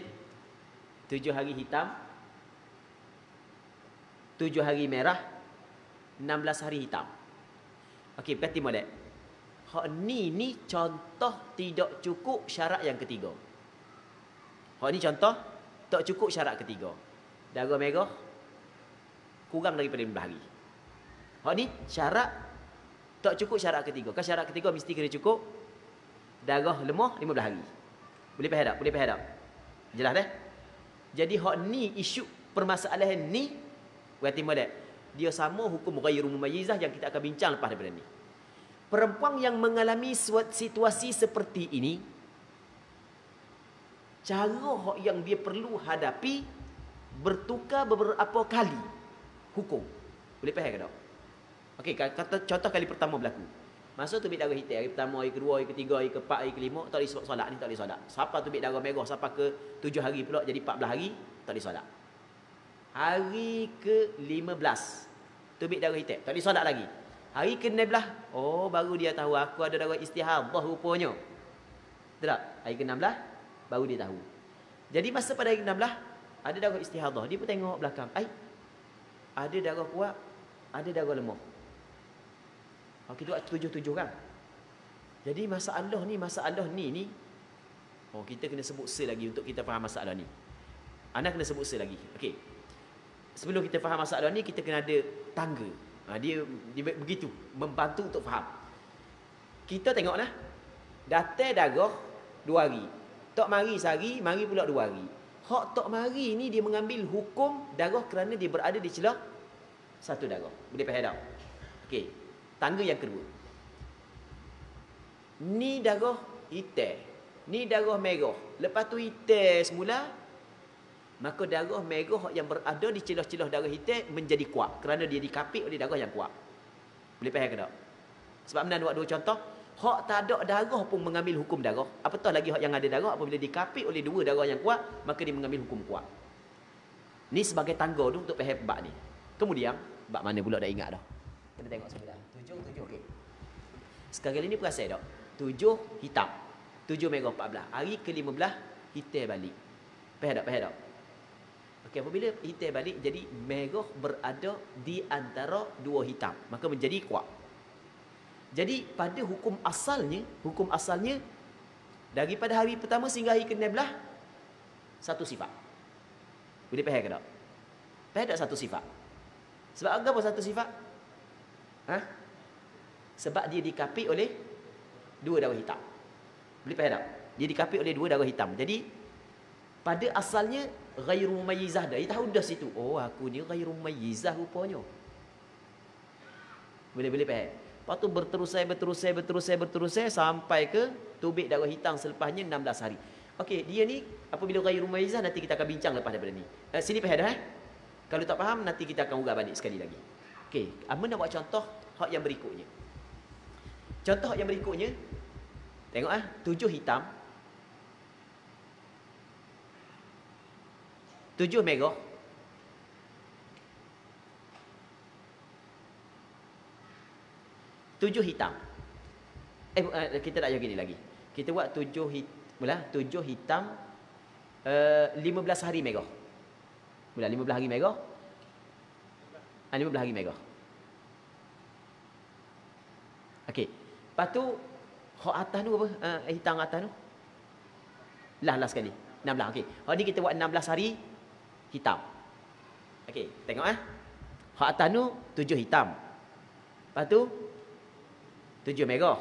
7 hari hitam, 7 hari merah, 16 hari hitam. Okey, berarti molek. Hak ni contoh tidak cukup syarat yang ketiga. Hak ni contoh tak cukup syarat ketiga. Darah merah kurang daripada 15 hari. Hak ni syarat tak cukup syarat ketiga. Kan syarat ketiga mesti kena cukup darah lemah 15 hari. Boleh faham tak? Boleh faham tak? Jelas dah? Jadi hak ni isu permasalahan ni berarti molek. Dia sama hukum ghairu mumayyizah yang kita akan bincang lepas daripada ni. Perempuan yang mengalami situasi seperti ini, cara yang dia perlu hadapi bertukar beberapa kali hukum. Boleh faham ke tak? Okey, kata contoh kali pertama berlaku. Masa tu darah hitam, hari pertama, hari kedua, hari ketiga, hari keempat, hari kelima, tak boleh solat ni, tak boleh solat. Siapa tu darah merah sampai ke 7 hari pula jadi 14 hari, tak boleh solat. Hari ke-15 tu darah hitam, tak boleh solat lagi. Hari ke-16, oh baru dia tahu aku ada darah istihadah rupanya. Betul tak? Hari ke-16 baru dia tahu. Jadi masa pada hari ke-16 ada darah istihadah, dia pun tengok belakang. Ada darah kuat, ada darah lemah. Kita buat 7 kan. Jadi masalah ni kita kena sebut lagi untuk kita faham masalah ni. Anda kena sebut lagi. Okey. Sebelum kita faham masalah ni, kita kena ada tangga. Dia begitu membantu untuk faham. Kita tengoklah. Datang darah 2 hari. Tak mari sehari, mari pula 2 hari. Hak tak mari ni dia mengambil hukum darah kerana dia berada di celah satu darah. Boleh faham tak? Okey. Tangga yang kedua. Ni darah hitam. Ni darah merah. Lepas tu hitam semula. Maka darah merah yang berada di celah-celah darah hitam menjadi kuat. Kerana dia dikapit oleh darah yang kuat. Boleh faham ke tak? Sebab mana buat 2 contoh. Hak tak ada darah pun mengambil hukum darah. Apatah lagi hak yang ada darah apabila dikapit oleh 2 darah yang kuat. Maka dia mengambil hukum kuat. Ni sebagai tangga tu untuk faham bab ni. Kemudian, bab mana pula dah ingat dah. Kita tengok sebentar. 7 okey. Sekarang ni perasan tak? 7 hitam. 7 merah 14. Hari ke-15 hitam balik. Faham tak? Okey, apabila hitam balik jadi merah berada di antara 2 hitam, maka menjadi kuat. Jadi pada hukum asalnya daripada hari pertama sehingga hari ke-16 satu sifat. Boleh faham ke tak? Faham tak satu sifat? Sebab apa satu sifat? Sebab dia dikapit oleh 2 darah hitam. Boleh faham tak? Dia dikapit oleh 2 darah hitam. Jadi pada asalnya ghairu mumayyizah dah. Dia tahu dah situ. Oh, aku ni ghairu mumayyizah rupanya. Boleh faham. Lepas tu berterusai sampai ke tubik darah hitam selepasnya 16 hari. Okey, dia ni apabila ghairu mumayyizah nanti kita akan bincang lepas daripada ni. Sini faham dah Kalau tak faham nanti kita akan urai balik sekali lagi. Okey, Amun nak buat contoh hak yang berikutnya. Contoh hak yang berikutnya. Tengok 7 hitam. 7 merah. 7 hitam. Kita tak jadi lagi. Kita buat 7 hitam 15 hari merah. Bila 15 hari merah. 15 hari merah. Okey. Lepas tu hak atas tu apa? Hitam atas tu. Lah sekali. 16. Okey. Hari ni kita buat 16 hari hitam. Okey, tengok hak atas tu 7 hitam. Lepas tu 7 merah.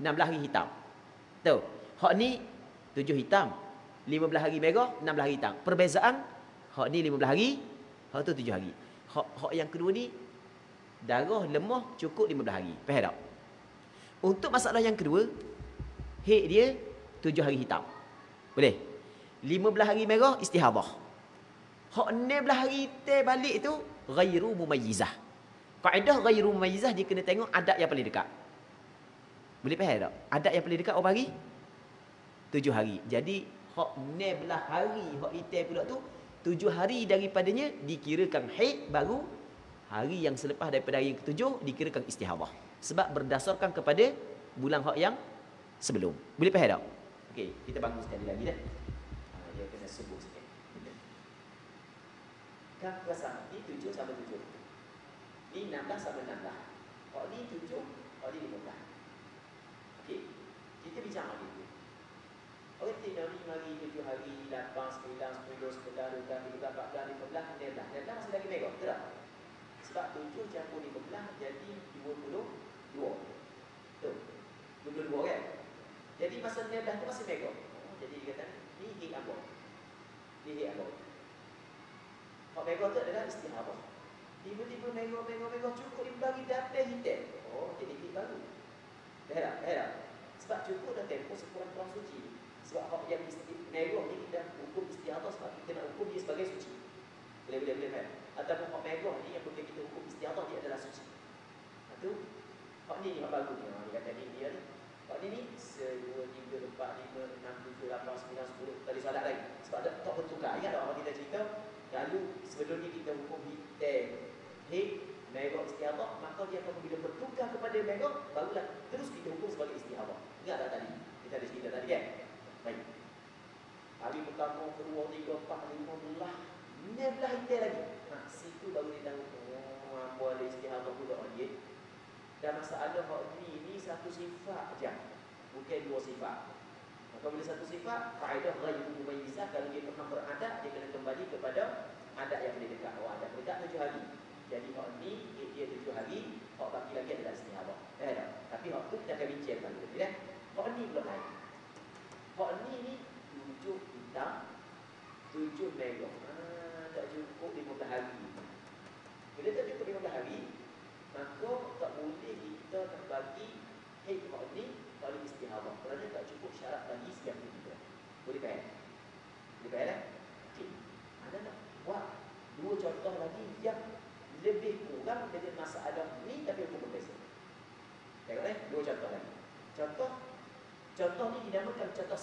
16 hari hitam. Tu. Hak ni 7 hitam. 15 hari merah, 16 hari hitam. Perbezaan hak ni 15 hari, hak tu 7 hari. Hak yang kedua ni darah lemah cukup 15 hari. Faham tak? Untuk masalah yang kedua, haid dia 7 hari hitam. Boleh? 15 hari merah istihadah. Hak 16 hari balik tu ghairu mumayyizah. Kaedah ghairu mumayyizah dia kena tengok adat yang paling dekat. Boleh faham tak? Adat yang paling dekat berapa hari? 7 hari. Jadi hak 16 hari hak hitam pula tu 7 hari daripadanya dikirakan haid, baru hari yang selepas daripada hari yang ke-7 dikirakan istihadah. Sebab berdasarkan kepada bulan hak yang sebelum. Boleh faham tak? Okey, kita bangun sekali lagi dah. Dia kena sebut sikit. Kan perasaan ni 7 sama 7. Ni 16 sama 16. Hak ni 7, hak ni 15. Okey, kita bincang lagi. Orang tidak mari 7 hari, 8, 9, 10, 11, 12, 13, 14, 15, 16. 16 masih lagi merah, betul tak? Sebab 7 campur 15 jadi 22. Betul. 22 kan? Jadi masa 16 tu masih merah. Jadi dia kata, ni hik abang. Ni hik abang. Hak merah tu adalah istihadah. Tiba-tiba merah cukup dia bagi dapet hitam. Oh, jadi hik baru. Faham? Sebab cukup dah tempoh sekurang-kurang suci. Sebab hak yang merah ni kita hukum istihadah sebab kita nak hukum dia sebagai suci. Boleh kan? Ataupun hak merah ni yang boleh kita hukum istihadah dia adalah suci. Itu hak ni hak bagus ni. Dia kata ni dia ni. Hak ni 1, 2, 3, 4, 5, 6, 7, 8, 9, 10. Tadi solat lagi. Sebab tak bertukar. Ingat tak orang kita cerita lalu sebelum ni kita hukum hitam merah istihadah, maka dia akan bila bertukar kepada merah barulah terus kita hukum sebagai istihadah. Ingat tak tadi? Kita ada cerita tadi kan? Baik. Hari pertama, kedua, 3, 4, 5 belah 16 hitam lagi. Situ baru dia tahu apa ada istihadah pula dia. Dan masalah hak ni satu sifat je. Bukan 2 sifat. Maka bila satu sifat, kaedah ghairu mumayyizah, kalau dia pernah beradat, dia kena kembali kepada adat yang boleh dekat. Adat dekat 7 hari. Jadi hak ni dia 7 hari, hak baki lagi adalah istihadah. Tapi hak tu kita akan bincang dulu. Hak ni pula lain. Hak ni 7 hitam, 7 merah. Tak cukup 15 hari. Bila tak cukup 15 hari, maka tak boleh kita terbagi haid hak ni kalau istihadah. Kerana tak cukup syarat lagi yang ketiga. Boleh faham? Boleh faham tak? Okey. Ada nak buat 2 contoh lagi yang lebih kurang dengan masalah ni tapi hukum berbeza. Tengok 2 contoh lagi. Contoh ni dinamakan contoh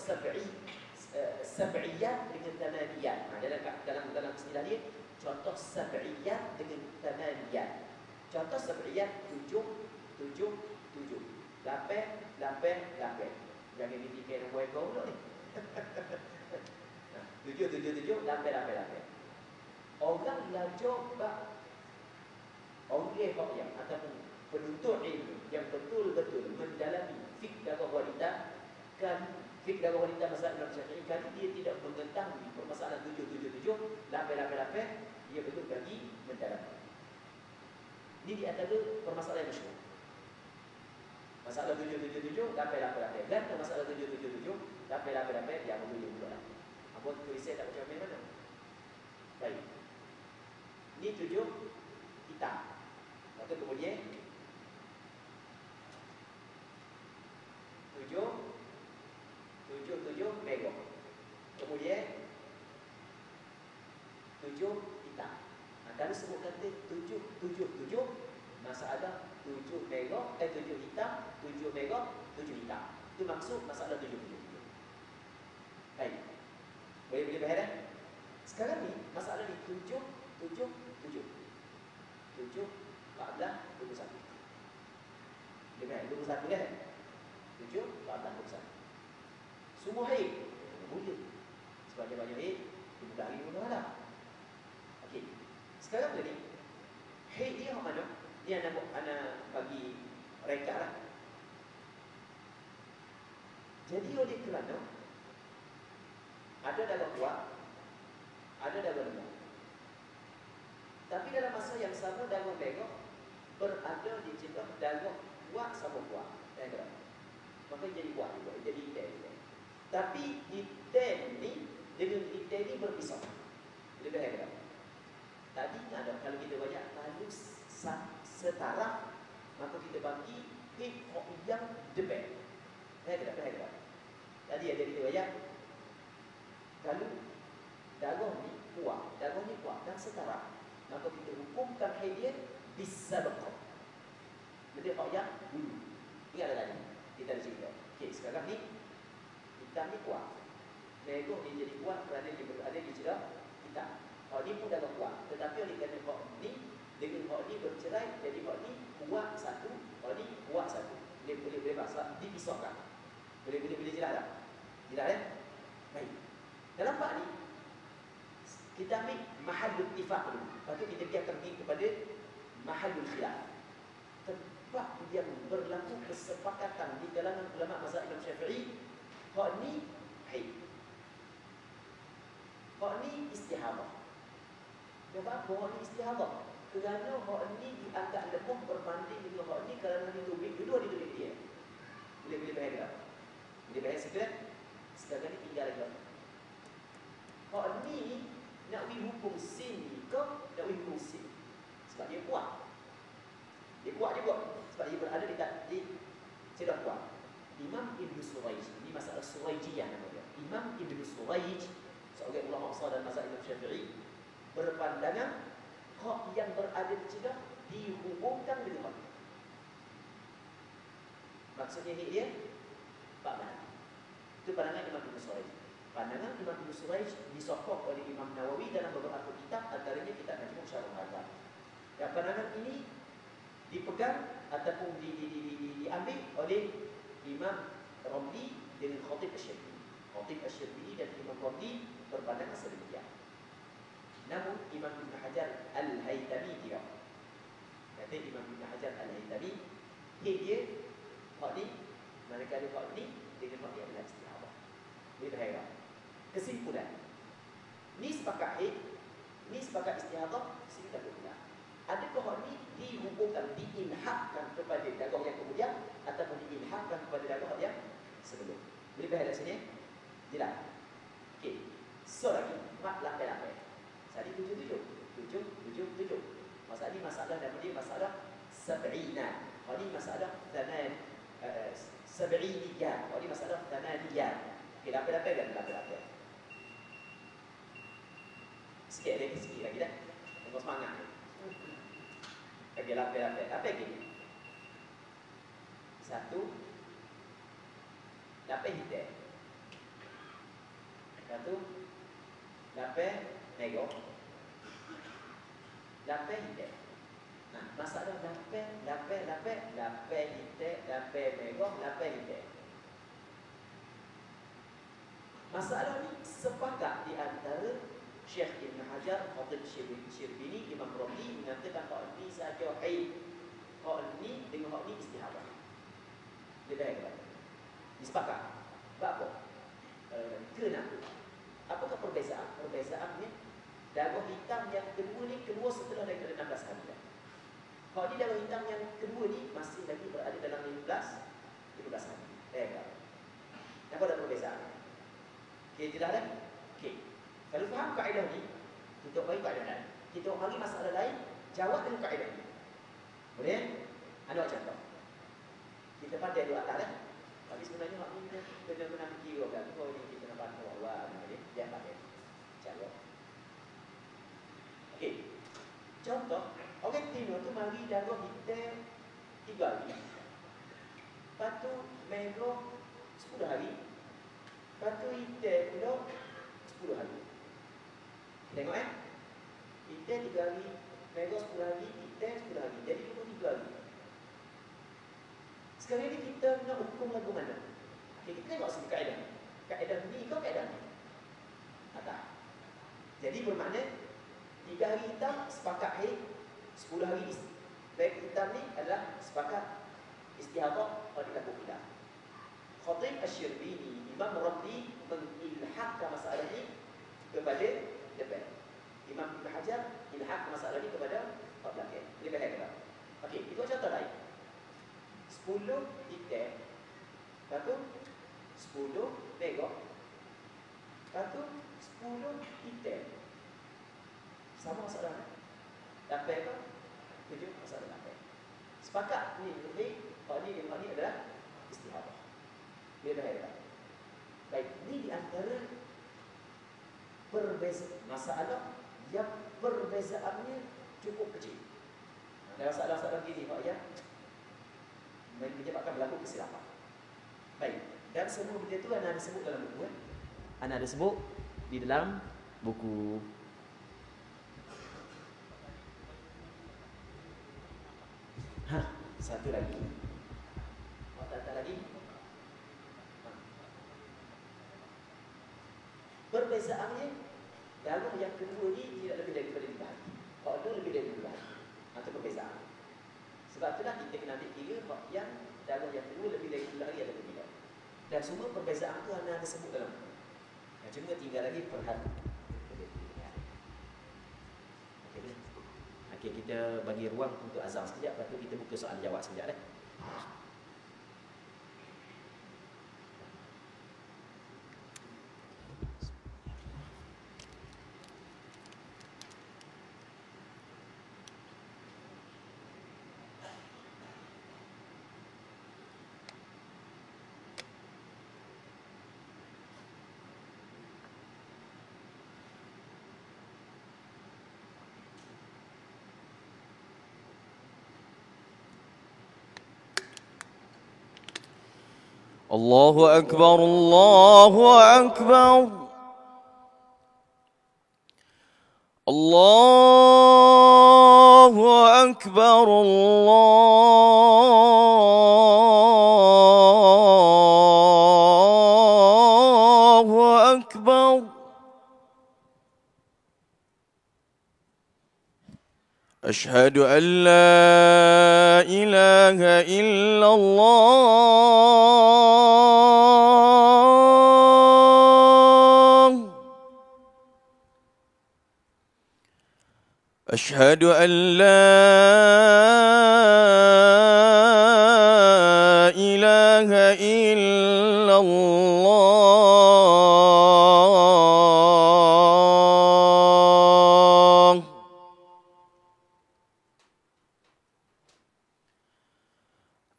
sab'iyat dengan tamaniyat. Dalam istilah dia contoh sab'iyat dengan tamaniyat. Contoh sab'iyat 7 7 7. 8 8 8. Jangan fikir nombor ekor pula ni. 7 7 7 8 8 8. Orang belajar bab orang yang ataupun penuntut ilmu yang betul-betul mendalami fiqh darah wanita, kan fiqh darah wanita mazhab Imam Syafi'i, kan dia tidak mengetahui permasalahan 777 8 dia betul bagi mendalami. Ini di antara permasalahan yang masyhur. Masalah 777 8 dan masalah 777 8 yang betul pula. Apa tulisan tak macam mana? Baik. Ini 7 hitam. Maka kemudian 7 merah. Kemudian 7 hitam. Kalau sebut kata 7 masalah 7 merah 7 hitam, 7 merah, 7 hitam. Itu maksud masalah 7. Baik. Boleh faham dah? Sekarang ni masalah ni 7 7 7 7 14 21 15 Sekarang ni haid dia mana? Dia anak bagi reka lah. Jadi oleh kerana ada darah kuat, ada darah lemah. Tapi dalam masa yang sama darah merah berada di celah darah kuat sama kuat. Maka jadi kuat juga, jadi hitam. Tapi hitam ni dengan hitam ni berpisah. Lebih baik. Tadi ada kalau kita banyak lalu setara, maka kita bagi yang debel. Baik. Tadi ada kita banyak kalau darah ni kuat dan setara, maka kita hukumkan haid bisabaqah. Jadi hak yang dulu. Ingat tadi kita ada cerita. Okey, sekarang ni hitam ni kuat. Mereka ni jadi kuat kerana dia berada di celah hitam. Hak ni pun dah kuat. Tetapi oleh kerana hak ni dengan hak ni bercerai, jadi hak ni kuat satu, hak ni kuat satu. Boleh bahasa dipisahkan. Boleh jelas tak? Jelas ya? Baik. Dalam bab ni kita ambil mahallul ittifaq dulu. Lepas tu kita akan pergi kepada mahallul khilaf. Tempat yang berlaku kesepakatan di kalangan ulama mazhab Imam Syafi'i, hak ni haid. Hak ni istihadah. Kenapa hak ni istihadah? Kerana hak ni dianggap lemah berbanding dengan hak ni kerana ditubik, kedua ditubik dia. Boleh faham tak? Boleh faham sikit? Sekarang ni tinggal lagi. Hak ni nak hukum sin ni ke nak hukum sin? Sebab dia kuat. Dia kuat juga sebab dia berada di celah kuat. Imam Ibn Suraij, ini masalah Suraijiyah nama dia. Imam Ibn Suraij, seorang ulama besar dan mazhab Imam Syafi'i, berpandangan hak yang berada di celah dihubungkan dengan hak. Maksudnya ni dia Pak mana? Itu pandangan Imam Ibn Suraij. Pandangan Imam Ibn Suraij disokong oleh Imam Nawawi dalam beberapa kitab, antaranya kitab Majmu' Syarh Al-Hadar. Dan pandangan ini dipegang ataupun diambil oleh Imam Ramli dengan Khatib Asy-Syarbini. Khatib Asy-Syarbini dan Imam Ramli berpandangan sedemikian. Namun Imam Ibn Hajar Al-Haytami tidak. Kata Imam Ibn Hajar Al-Haytami, dia hak ni, manakala hak ni dengan hak ni adalah istihadah. Boleh faham? Kesimpulan, ni sepakat haid, ni sepakat istihadah, sini tak berbeza. Adakah hak ni dihubungkan, diilhaqkan kepada darah yang kemudian ataupun diilhaqkan kepada darah yang sebelum? Boleh faham kat sini? Jelas? Okey. So lagi, mak lapis-lapis. Tadi 7. Masalah ni masalah nama dia masalah sab'ina. Hak ni masalah sab'iniyah. Hak ni masalah thamaniyah. Okey, lapis-lapis kan lapis-lapis. Sikit lagi dah. Tengok semangat ni. Okey, lapis-lapis. Lapis gini. Satu, lapis hitam. Satu, lapis negro. Lapis hitam. Nah, masalah lapis hitam, lapis negro, lapis hitam. Masalah ni sepakat di antara Syekh Ibn Hajar, Khatib Asy-Syarbini, Imam Ramli mengatakan hak ni sahaja haid. Hak ni dengan hak ni istihadah. Dia dah kata. Disepakat. Sebab apa? Kenapa? Apakah perbezaan? Perbezaannya darah hitam yang kedua ni keluar setelah daripada 16 hari dah. Hak ni darah hitam yang kedua ni masih lagi berada dalam 15 hari. Nampak ada perbezaan? Okey, jelas dah? Okey. Kalau faham kaedah ni, kita bagi kaedah lain. Kita bagi masalah lain, jawab dengan kaedah ni. Boleh? Ada contoh. Kita pandai dua atas dah. Tapi sebenarnya hak ni benar-benar kira kan. Kau ni kita nak bantu Allah ni dia pakai. Jawab. Okey. Contoh, orang Tino tu mari darah hitam 3 hari. Lepas tu merah 10 hari. Lepas tu hitam pula 10 hari. Tengok hitam 3 hari, merah 10 hari, hitam 10 hari. Jadi 23 hari. Sekarang ni kita nak hukum lagu mana? Okay, kita tengok sini kaedah. Kaedah ni ke kaedah ni? Tak. Jadi bermakna 3 hari hitam sepakat haid, 10 hari baik hitam ni adalah sepakat istihadah pada takut hilang. Khatib Asy-Syirbini, Imam Ramli mengilhaqkan masalah ini kepada depan. Imam Ibn Hajar ilhaq masalah ini kepada belakang. Lebih baik tak? Okey, itu contoh lain. 10 hitam, lepas tu 10 merah, lepas tu 10 hitam. Sama masalah ni. Dapat apa? 7 masalah dapat. Sepakat ni, kalau ni adalah istihadah. Dia dah ada. Baik, ni di antara perbezaan masalah yang perbezaannya cukup kecil. Dalam masalah-masalah begini, Pak ya, menyebabkan berlaku kesilapan. Baik, dan semua benda itu anda ada sebut dalam buku. Anda ada sebut di dalam buku. Satu lagi. Datang lagi. Perbezaannya dalam yang kedua ni tidak lebih daripada 2 hari. Kalau itu lebih dari 2 hari. Itu perbezaan. Sebab itulah kita kena ambil kira yang dalam yang kedua lebih dari 2 hari atau tidak. Dan semua perbezaan tu anda ada sebut dalam. Cuma tinggal lagi perhatian. Okey, kita bagi ruang untuk azan sekejap, lepas tu kita buka soal jawab sekejap . الله أكبر الله أكبر الله أكبر الله أكبر أشهد أن لا إله إلا الله أشهد أن لا إله إلا الله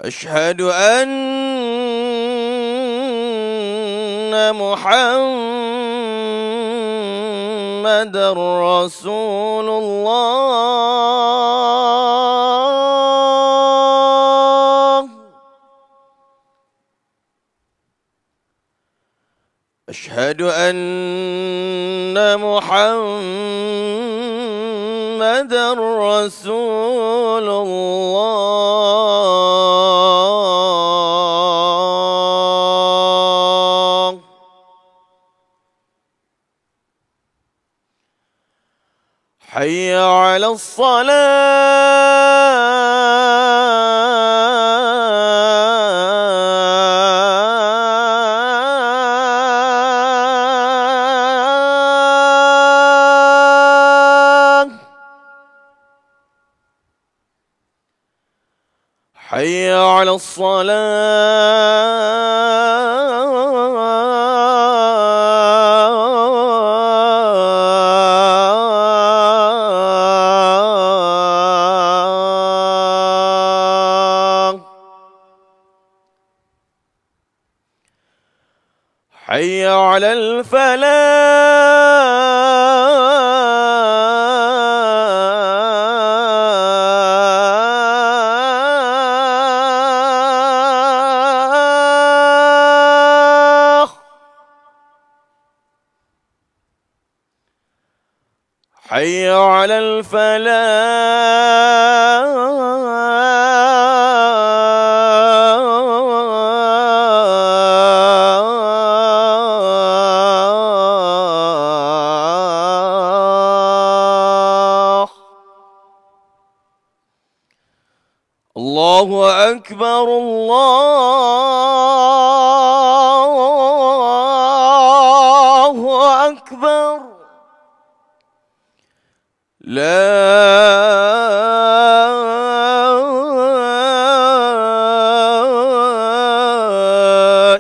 أشهد أن محمد رسول الله أشهد أن محمد رسول الله حي على الصلاة حي على الصلاة حي على الفلاح حي على الفلاح الله أكبر الله أكبر لا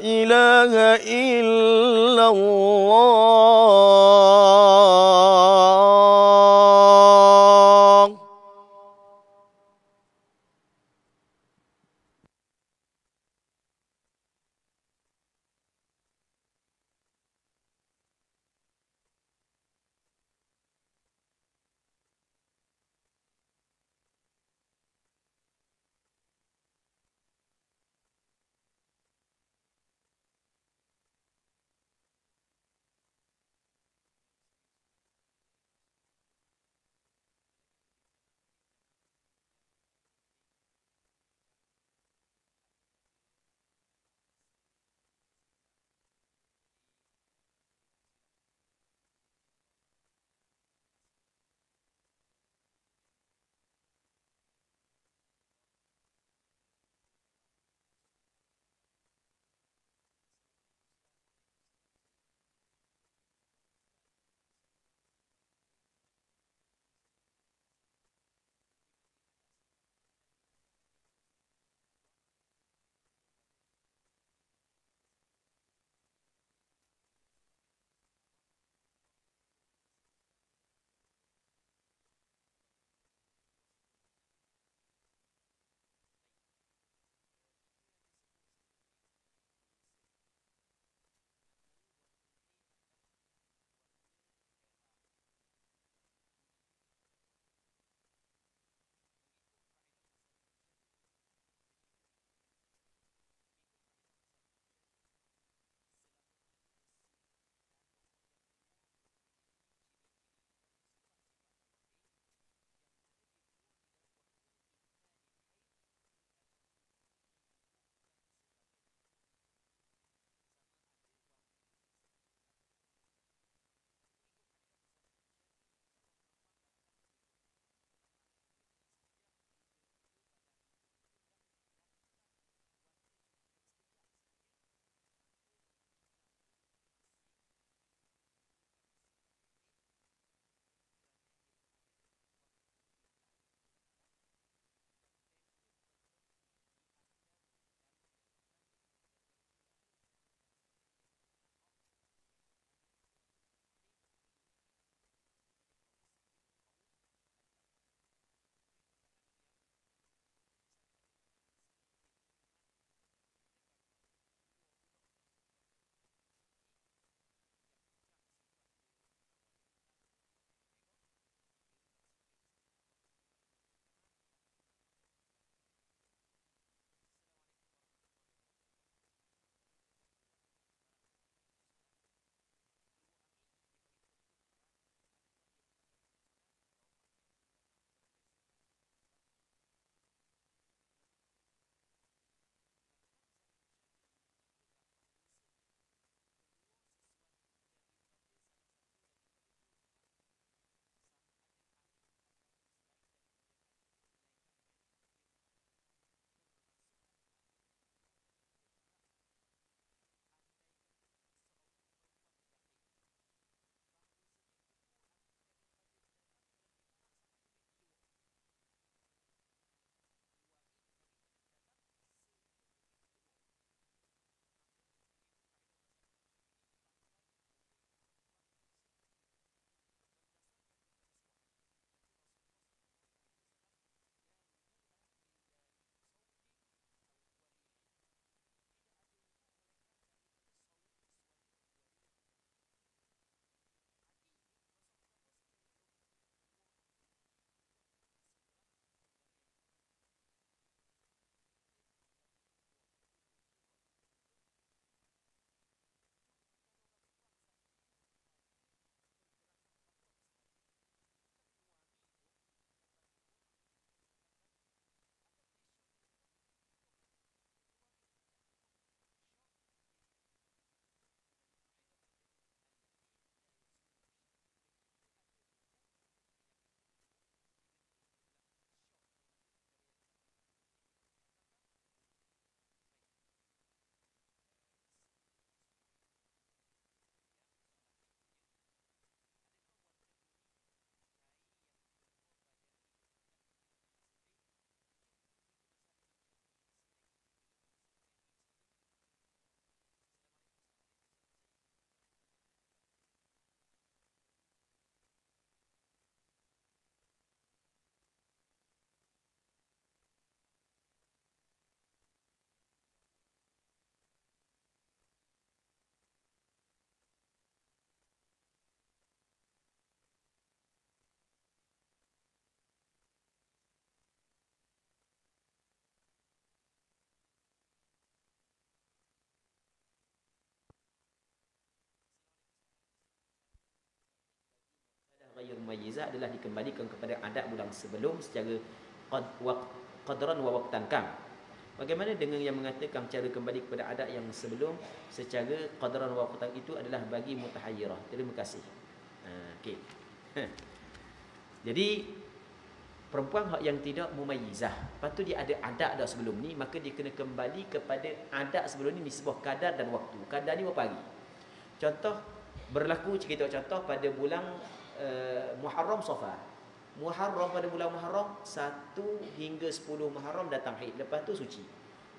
إله إلا الله. mumayyizah adalah dikembalikan kepada adat bulan sebelum secara qadran wa waqtan kam. Bagaimana dengan yang mengatakan cara kembali kepada adat yang sebelum secara qadran wa waqtan itu adalah bagi mutahayyirah. Terima kasih. Okey. Jadi perempuan yang tidak mumayyizah, lepas tu dia ada adat dah sebelum ni, maka dia kena kembali kepada adat sebelum ni sebuah kadar dan waktu. Kadar ni berapa hari? Contoh berlaku, kita contoh pada bulan Muharram Safar. Muharram, pada bulan Muharram 1 hingga 10 Muharram datang haid, lepas tu suci.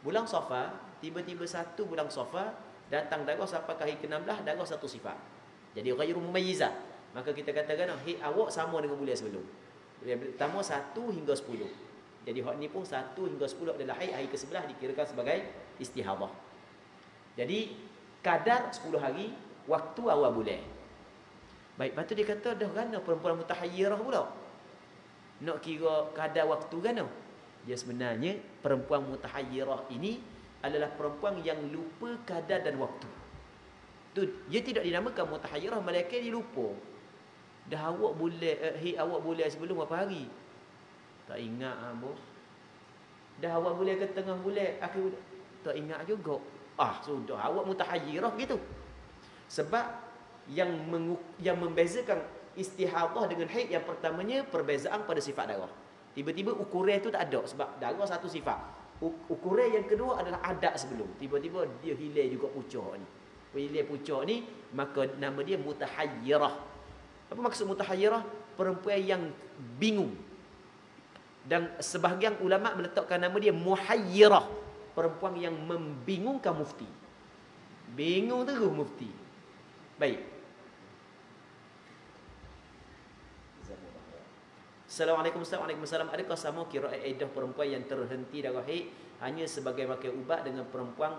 Bulan Safar, tiba-tiba 1 bulan Safar datang darah sampai ke hari ke-16, darah satu sifat. Jadi ghairu mumayyizah. Maka kita katakan haid awak sama dengan bulan sebelum. Pertama 1 hingga 10. Jadi hak ni pun 1 hingga 10 adalah haid, hari ke-11 dikirakan sebagai istihadah. Jadi kadar 10 hari, waktu awal bulan. Baik, lepas tu dia kata dah gana perempuan mutahayyirah pula. Nak kira kadar waktu gana. Dia sebenarnya perempuan mutahayyirah ini adalah perempuan yang lupa kadar dan waktu. Tu dia tidak dinamakan mutahayyirah, melainkan dia lupa. Dah awak boleh sebelum berapa hari? Tak ingat bos. Dah awak boleh ke tengah bulan, akhir bulan? Tak ingat juga. Sudah awak mutahayyirah gitu. Sebab yang membezakan istihadah dengan haid, yang pertamanya perbezaan pada sifat darah. Tiba-tiba ukuran itu tak ada sebab darah satu sifat. Ukuran yang kedua adalah adat sebelum. Tiba-tiba dia hilang juga pucuk ni. Hilang pucuk ni, maka nama dia mutahayyirah. Apa maksud mutahayyirah? Perempuan yang bingung. Dan sebahagian ulama meletakkan nama dia muhayyirah, perempuan yang membingungkan mufti. Bingung terus mufti. Baik. Assalamualaikum warahmatullahi wabarakatuh. Adakah sama kira iddah perempuan yang terhenti darah haid hanya sebagai makan ubat dengan perempuan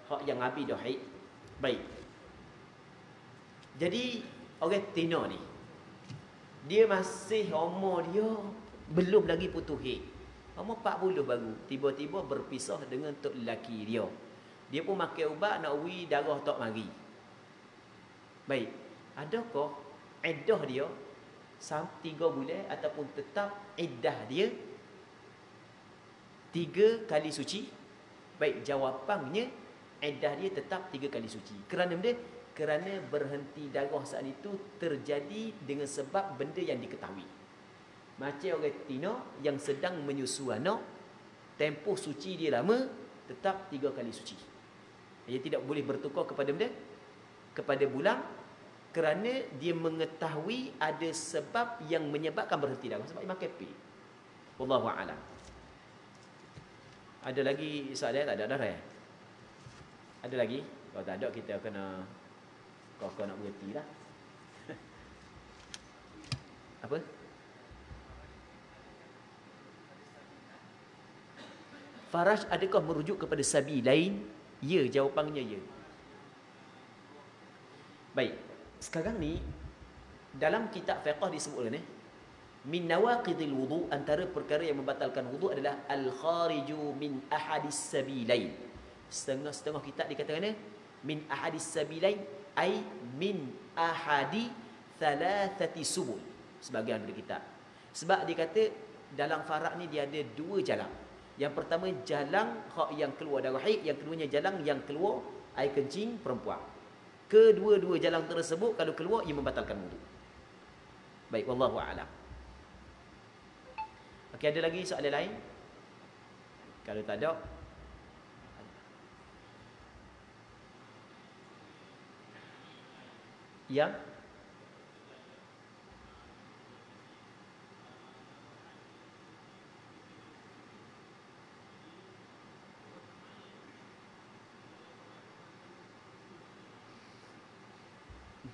hak yang habis dah haid? Baik. Jadi orang Tino ni, dia masih umur dia belum lagi putus haid. Umur 40 baru, tiba-tiba berpisah dengan tok lelaki dia. Dia pun makan ubat nak uwi darah tak mari. Baik. Adakah iddah dia 3 bulan ataupun tetap iddah dia 3 kali suci? Baik, jawapannya iddah dia tetap 3 kali suci. Kerana benda? Kerana berhenti darah saat itu terjadi dengan sebab benda yang diketahui. Macam orang Tino yang sedang menyusu anak, tempoh suci dia lama, tetap 3 kali suci. Dia tidak boleh bertukar kepada benda, kepada bulan, kerana dia mengetahui ada sebab yang menyebabkan berhenti darah, sebab dia makan pil. Wallahu a'lam. Ada lagi soalan? Tak ada dah ya? Ada lagi? Kalau tak ada, kita kena kau nak berhenti lah. Apa? Faraj adakah merujuk kepada sabi lain? Ya, jawapannya ya. Baik. Sekarang ni dalam kitab fiqh disebutkan min nawaqidil wudu, antara perkara yang membatalkan wudu adalah al-khariju min ahadis sabilain. Setengah-setengah kitab dikatakan min ahadis sabilain ai min ahadi thalathati subul. Sebahagian dari kitab. Sebab dia kata dalam farak ni dia ada 2 jalan. Yang pertama jalan hak yang keluar darah haid, yang keduanya jalan yang keluar air kencing perempuan. Kedua-dua jalan tersebut kalau keluar ia membatalkan wudu. Baik, wallahu a'lam. Okey, ada lagi soalan lain? Kalau tak ada, yang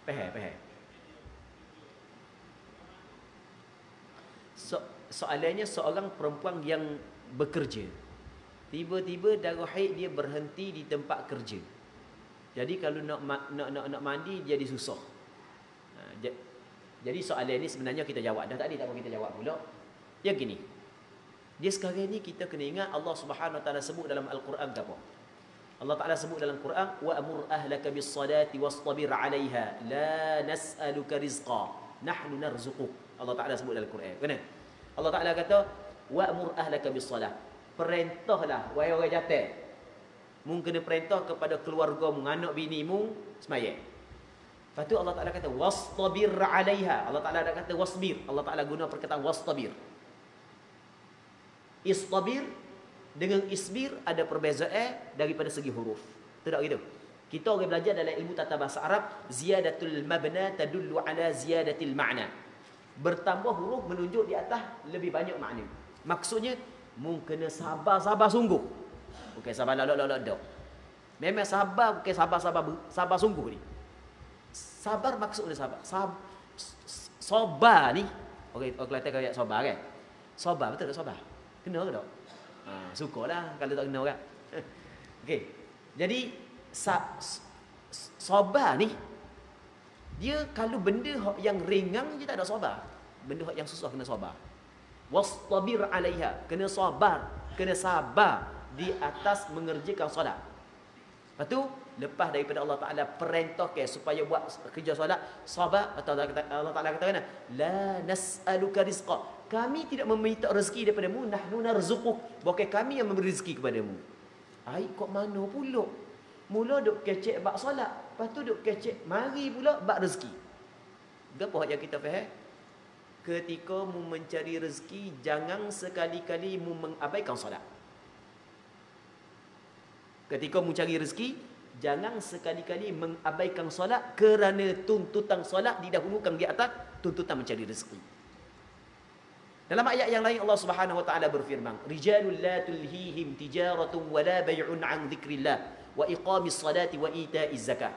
Faham. Soalannya seorang perempuan yang bekerja, tiba-tiba darah haid dia berhenti di tempat kerja. Jadi kalau nak mandi jadi susah. Jadi soalan ni sebenarnya kita jawab dah tadi, tak apa kita jawab pula. Yang gini. Dia sekarang ni kita kena ingat Allah Subhanahu Wa Taala sebut dalam Al-Quran apa? Allah Ta'ala sebut dalam Quran, wa'mur ahlaka bis-salati wastabir 'alaiha la nas'aluka rizqa nahnu narzuquk. Allah Taala sebut dalam Quran. Kena? Allah Taala kata wa'mur ahlaka bis-salah. Perintahlah wahai orang jantan. Mu kena perintah kepada keluarga mu, anak bini mu sembahyang. Lepas tu Allah Taala kata wastabir 'alaiha. Allah Taala ada kata wasbir. Allah Taala guna perkataan wastabir. Istabir dengan isbir ada perbezaan daripada segi huruf. Tidak gitu. Kita orang belajar dalam ilmu tata bahasa Arab, ziyadatul mabna tadullu ala ziyadatil ma'na. Bertambah huruf menunjuk di atas lebih banyak makna. Maksudnya mu kena sabar sungguh. Bukan sabar lok. Memang sabar bukan sabar sungguh ni. Sabar maksudnya sabar. Sabar ni. Okey, orang Kelantan kaya sabar kan? Sabar betul tak sabar? Kena ke tak? Sukalah kalau tak kena kan. Okey. Jadi sabar ni dia kalau benda yang ringan dia tak ada sabar. Benda yang susah kena sabar. Wastabir 'alaiha, kena sabar di atas mengerjakan solat. Lepas tu lepas daripada Allah Taala perintahkan supaya buat kerja solat, sabar, atau Allah Taala kata la nas'aluka rizqa. Kami tidak meminta rezeki daripada-Mu, nahnu narzuquk. Bukan kami yang memberi rezeki kepada-Mu. Ai kok mana pula? Mula duk kecek bab solat, lepas tu duk kecek mari pula bab rezeki. Gapo yang kita faham? Ketika mu mencari rezeki, jangan sekali-kali mu mengabaikan solat. Ketika mu cari rezeki, jangan sekali-kali mengabaikan solat kerana tuntutan solat didahulukan di atas tuntutan mencari rezeki. Dalam ayat yang lain Allah Subhanahu wa taala berfirman, "Rijalul la tulhihim tijaratun wa la bay'un 'an dzikrillah wa iqamis salati wa ita'iz zakah."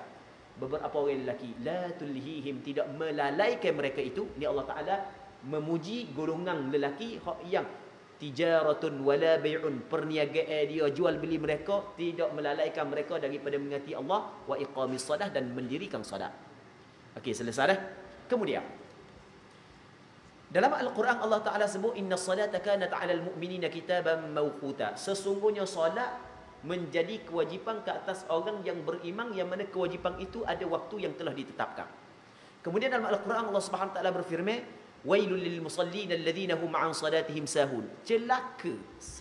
Beberapa orang lelaki la tulhihim, tidak melalaikan mereka itu. Ni Allah Taala memuji golongan lelaki yang tijaratun wala bay'un, perniagaan dia jual beli mereka tidak melalaikan mereka daripada mengasihi Allah, wa iqamis salah, dan mendirikan solat. Okey, selesai dah. Kemudian dalam Al-Quran Allah Taala sebut inna salata kanat 'alal mu'minina kitaban mawquta. Sesungguhnya solat menjadi kewajipan ke atas orang yang beriman, yang mana kewajipan itu ada waktu yang telah ditetapkan. Kemudian dalam Al-Quran Allah Subhanahu wa taala berfirman, wailul lil musallin alladhina hum 'an salatihim sahun. Celaka,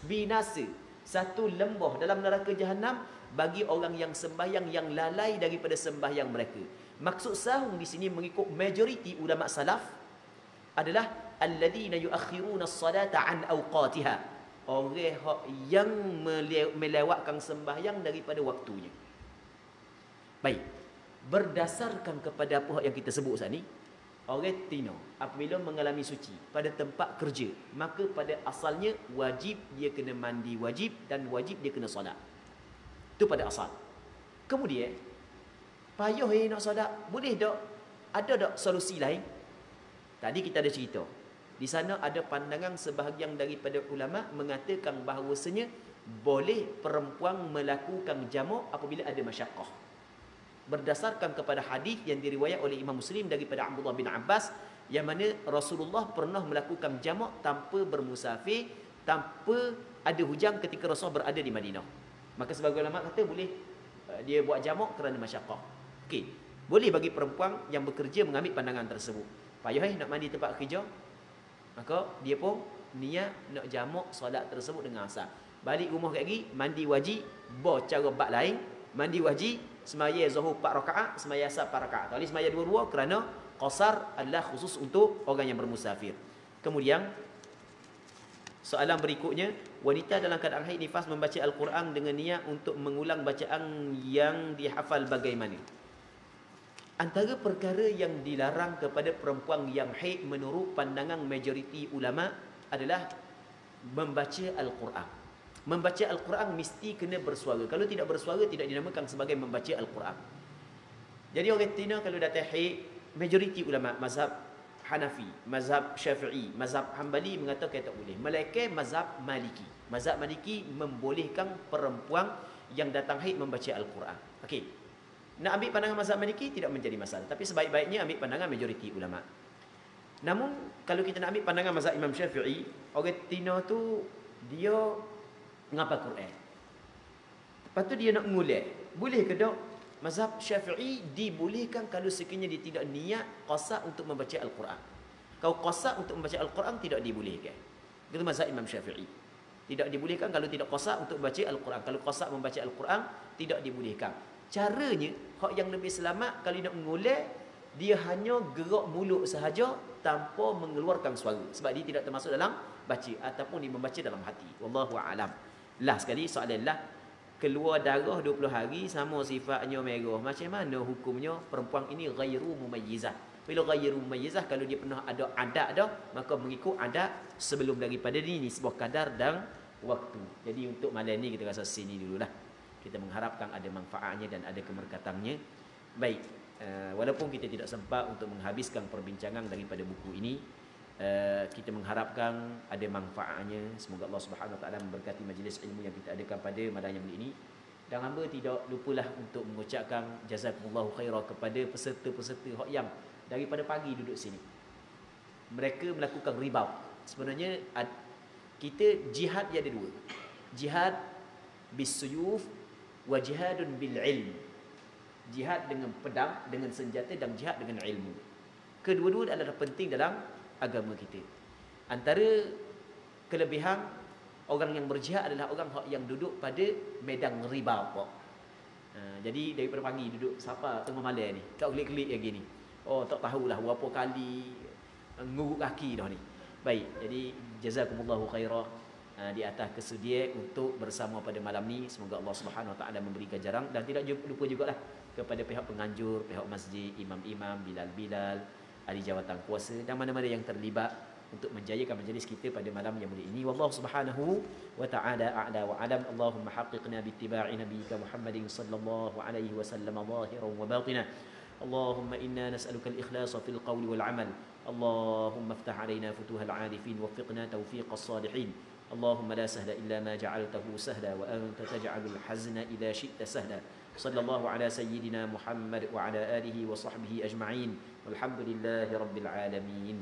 binasa, satu lembah dalam neraka jahanam bagi orang yang sembahyang yang lalai daripada sembahyang mereka. Maksud sahun di sini mengikut majoriti ulama salaf adalah alladhina yuakhiruna as-salata 'an awqatiha. Orang yang melewatkan sembahyang daripada waktunya. Baik. Berdasarkan kepada apa yang kita sebut saat ni, orang tino apabila mengalami suci pada tempat kerja, maka pada asalnya wajib dia kena mandi wajib dan wajib dia kena solat. Itu pada asal. Kemudian payah nak solat, boleh tak? Ada tak solusi lain? Tadi kita ada cerita. Di sana ada pandangan sebahagian daripada ulama mengatakan bahawasanya boleh perempuan melakukan jamak apabila ada masyaqqah. Berdasarkan kepada hadis yang diriwayat oleh Imam Muslim daripada Abdullah bin Abbas, yang mana Rasulullah pernah melakukan jamak tanpa bermusafir, tanpa ada hujan ketika Rasul berada di Madinah. Maka sebagai ulama kata boleh dia buat jamak kerana masyaqqah. Okey, boleh bagi perempuan yang bekerja mengambil pandangan tersebut. Payah nak mandi tempat kerja, maka dia pun niat nak jamak solat tersebut dengan asar. Balik rumah lagi mandi wajib, cara bab lain, mandi wajib, sembahyang zuhur 4 rakaat, sembahyang asar 4 rakaat. Tadi sembahyang 2-2 kerana qasar adalah khusus untuk orang yang bermusafir. Kemudian soalan berikutnya, wanita dalam keadaan haid nifas membaca Al-Quran dengan niat untuk mengulang bacaan yang dihafal bagaimana? Antara perkara yang dilarang kepada perempuan yang haid menurut pandangan majoriti ulama adalah membaca Al-Quran. Membaca Al-Quran mesti kena bersuara. Kalau tidak bersuara tidak dinamakan sebagai membaca Al-Quran. Jadi orang Tina kalau datang haid, majoriti ulama mazhab Hanafi, mazhab Syafi'i, mazhab Hanbali mengatakan tak boleh. Melainkan mazhab Maliki. Mazhab Maliki membolehkan perempuan yang datang haid membaca Al-Quran. Okey. Nak ambil pandangan mazhab Maliki tidak menjadi masalah, tapi sebaik-baiknya ambil pandangan majoriti ulama. Namun kalau kita nak ambil pandangan mazhab Imam Syafi'i, orang Tina tu dia ngapa Quran. Lepas tu dia nak ngulang. Boleh ke tak Mazhab Syafi'i dibolehkan kalau sekiranya dia tidak niat qasad untuk membaca Al-Quran. Kalau qasad untuk membaca Al-Quran tidak dibolehkan. Itu mazhab Imam Syafi'i. Tidak dibolehkan kalau tidak qasad untuk baca Al-Quran. Kalau qasad membaca Al-Quran tidak dibolehkan. Caranya, hak yang lebih selamat kalau nak mengulang, dia hanya gerak mulut sahaja tanpa mengeluarkan suara. Sebab dia tidak termasuk dalam baca ataupun dia membaca dalam hati. Wallahu a'lam. Last sekali soalan lah, keluar darah 20 hari sama sifatnya merah. Macam mana hukumnya perempuan ini ghairu mumayyizah? Bila ghairu mumayyizah, kalau dia pernah ada adat dah, maka mengikut adat sebelum daripada ini sebuah kadar dan waktu. Jadi untuk malam ni kita rasa sini dululah. Kita mengharapkan ada manfaatnya dan ada keberkatannya. Baik, walaupun kita tidak sempat untuk menghabiskan perbincangan daripada buku ini, kita mengharapkan ada manfaatnya. Semoga Allah Subhanahu Wa Taala memberkati majlis ilmu yang kita adakan pada malam yang ini. Dan hamba tidak lupalah untuk mengucapkan jazakumullahu khairah kepada peserta-peserta yang daripada pagi duduk sini. Mereka melakukan ribaut. Sebenarnya kita jihad dia ada dua. Jihad bisuyuf wa jihadun bil ilm. Jihad dengan pedang, dengan senjata, dan jihad dengan ilmu. Kedua-dua adalah penting dalam agama kita. Antara kelebihan orang yang berjihad adalah orang yang duduk pada medan ribaut. Jadi daripada pagi duduk siapa tengah malam ni, tak kelik-kelik yang gini. Oh, tak tahulah berapa kali nguruk kaki dah ni. Baik, jadi jazakumullahu khairah di atas kesedia untuk bersama pada malam ni. Semoga Allah Subhanahu Wa Taala memberi ganjaran, dan tidak lupa jugalah kepada pihak penganjur, pihak masjid, imam-imam, bilal-bilal, ahli jawatan kuasa dan mana-mana yang terlibat untuk menjayakan majlis kita pada malam yang mulia ini. Wallahu Subhanahu wa Ta'ala a'la wa alam. Allahumma haqqiqna bi ittiba'i nabiyyika Muhammadin sallallahu alaihi wasallam zahiran wa batinan. Allahumma inna nas'aluka al-ikhlasa fil qawli wal 'amal. Allahumma iftah 'alaina futuhal 'arifin waffiqna tawfiqas salihin. اللهم لا سهل إلا ما جعلته سهلا وأنت تجعل الحزن إذا شئت سهلا. صلى الله على سيدنا محمد وعلى آله وصحبه أجمعين والحمد لله رب العالمين.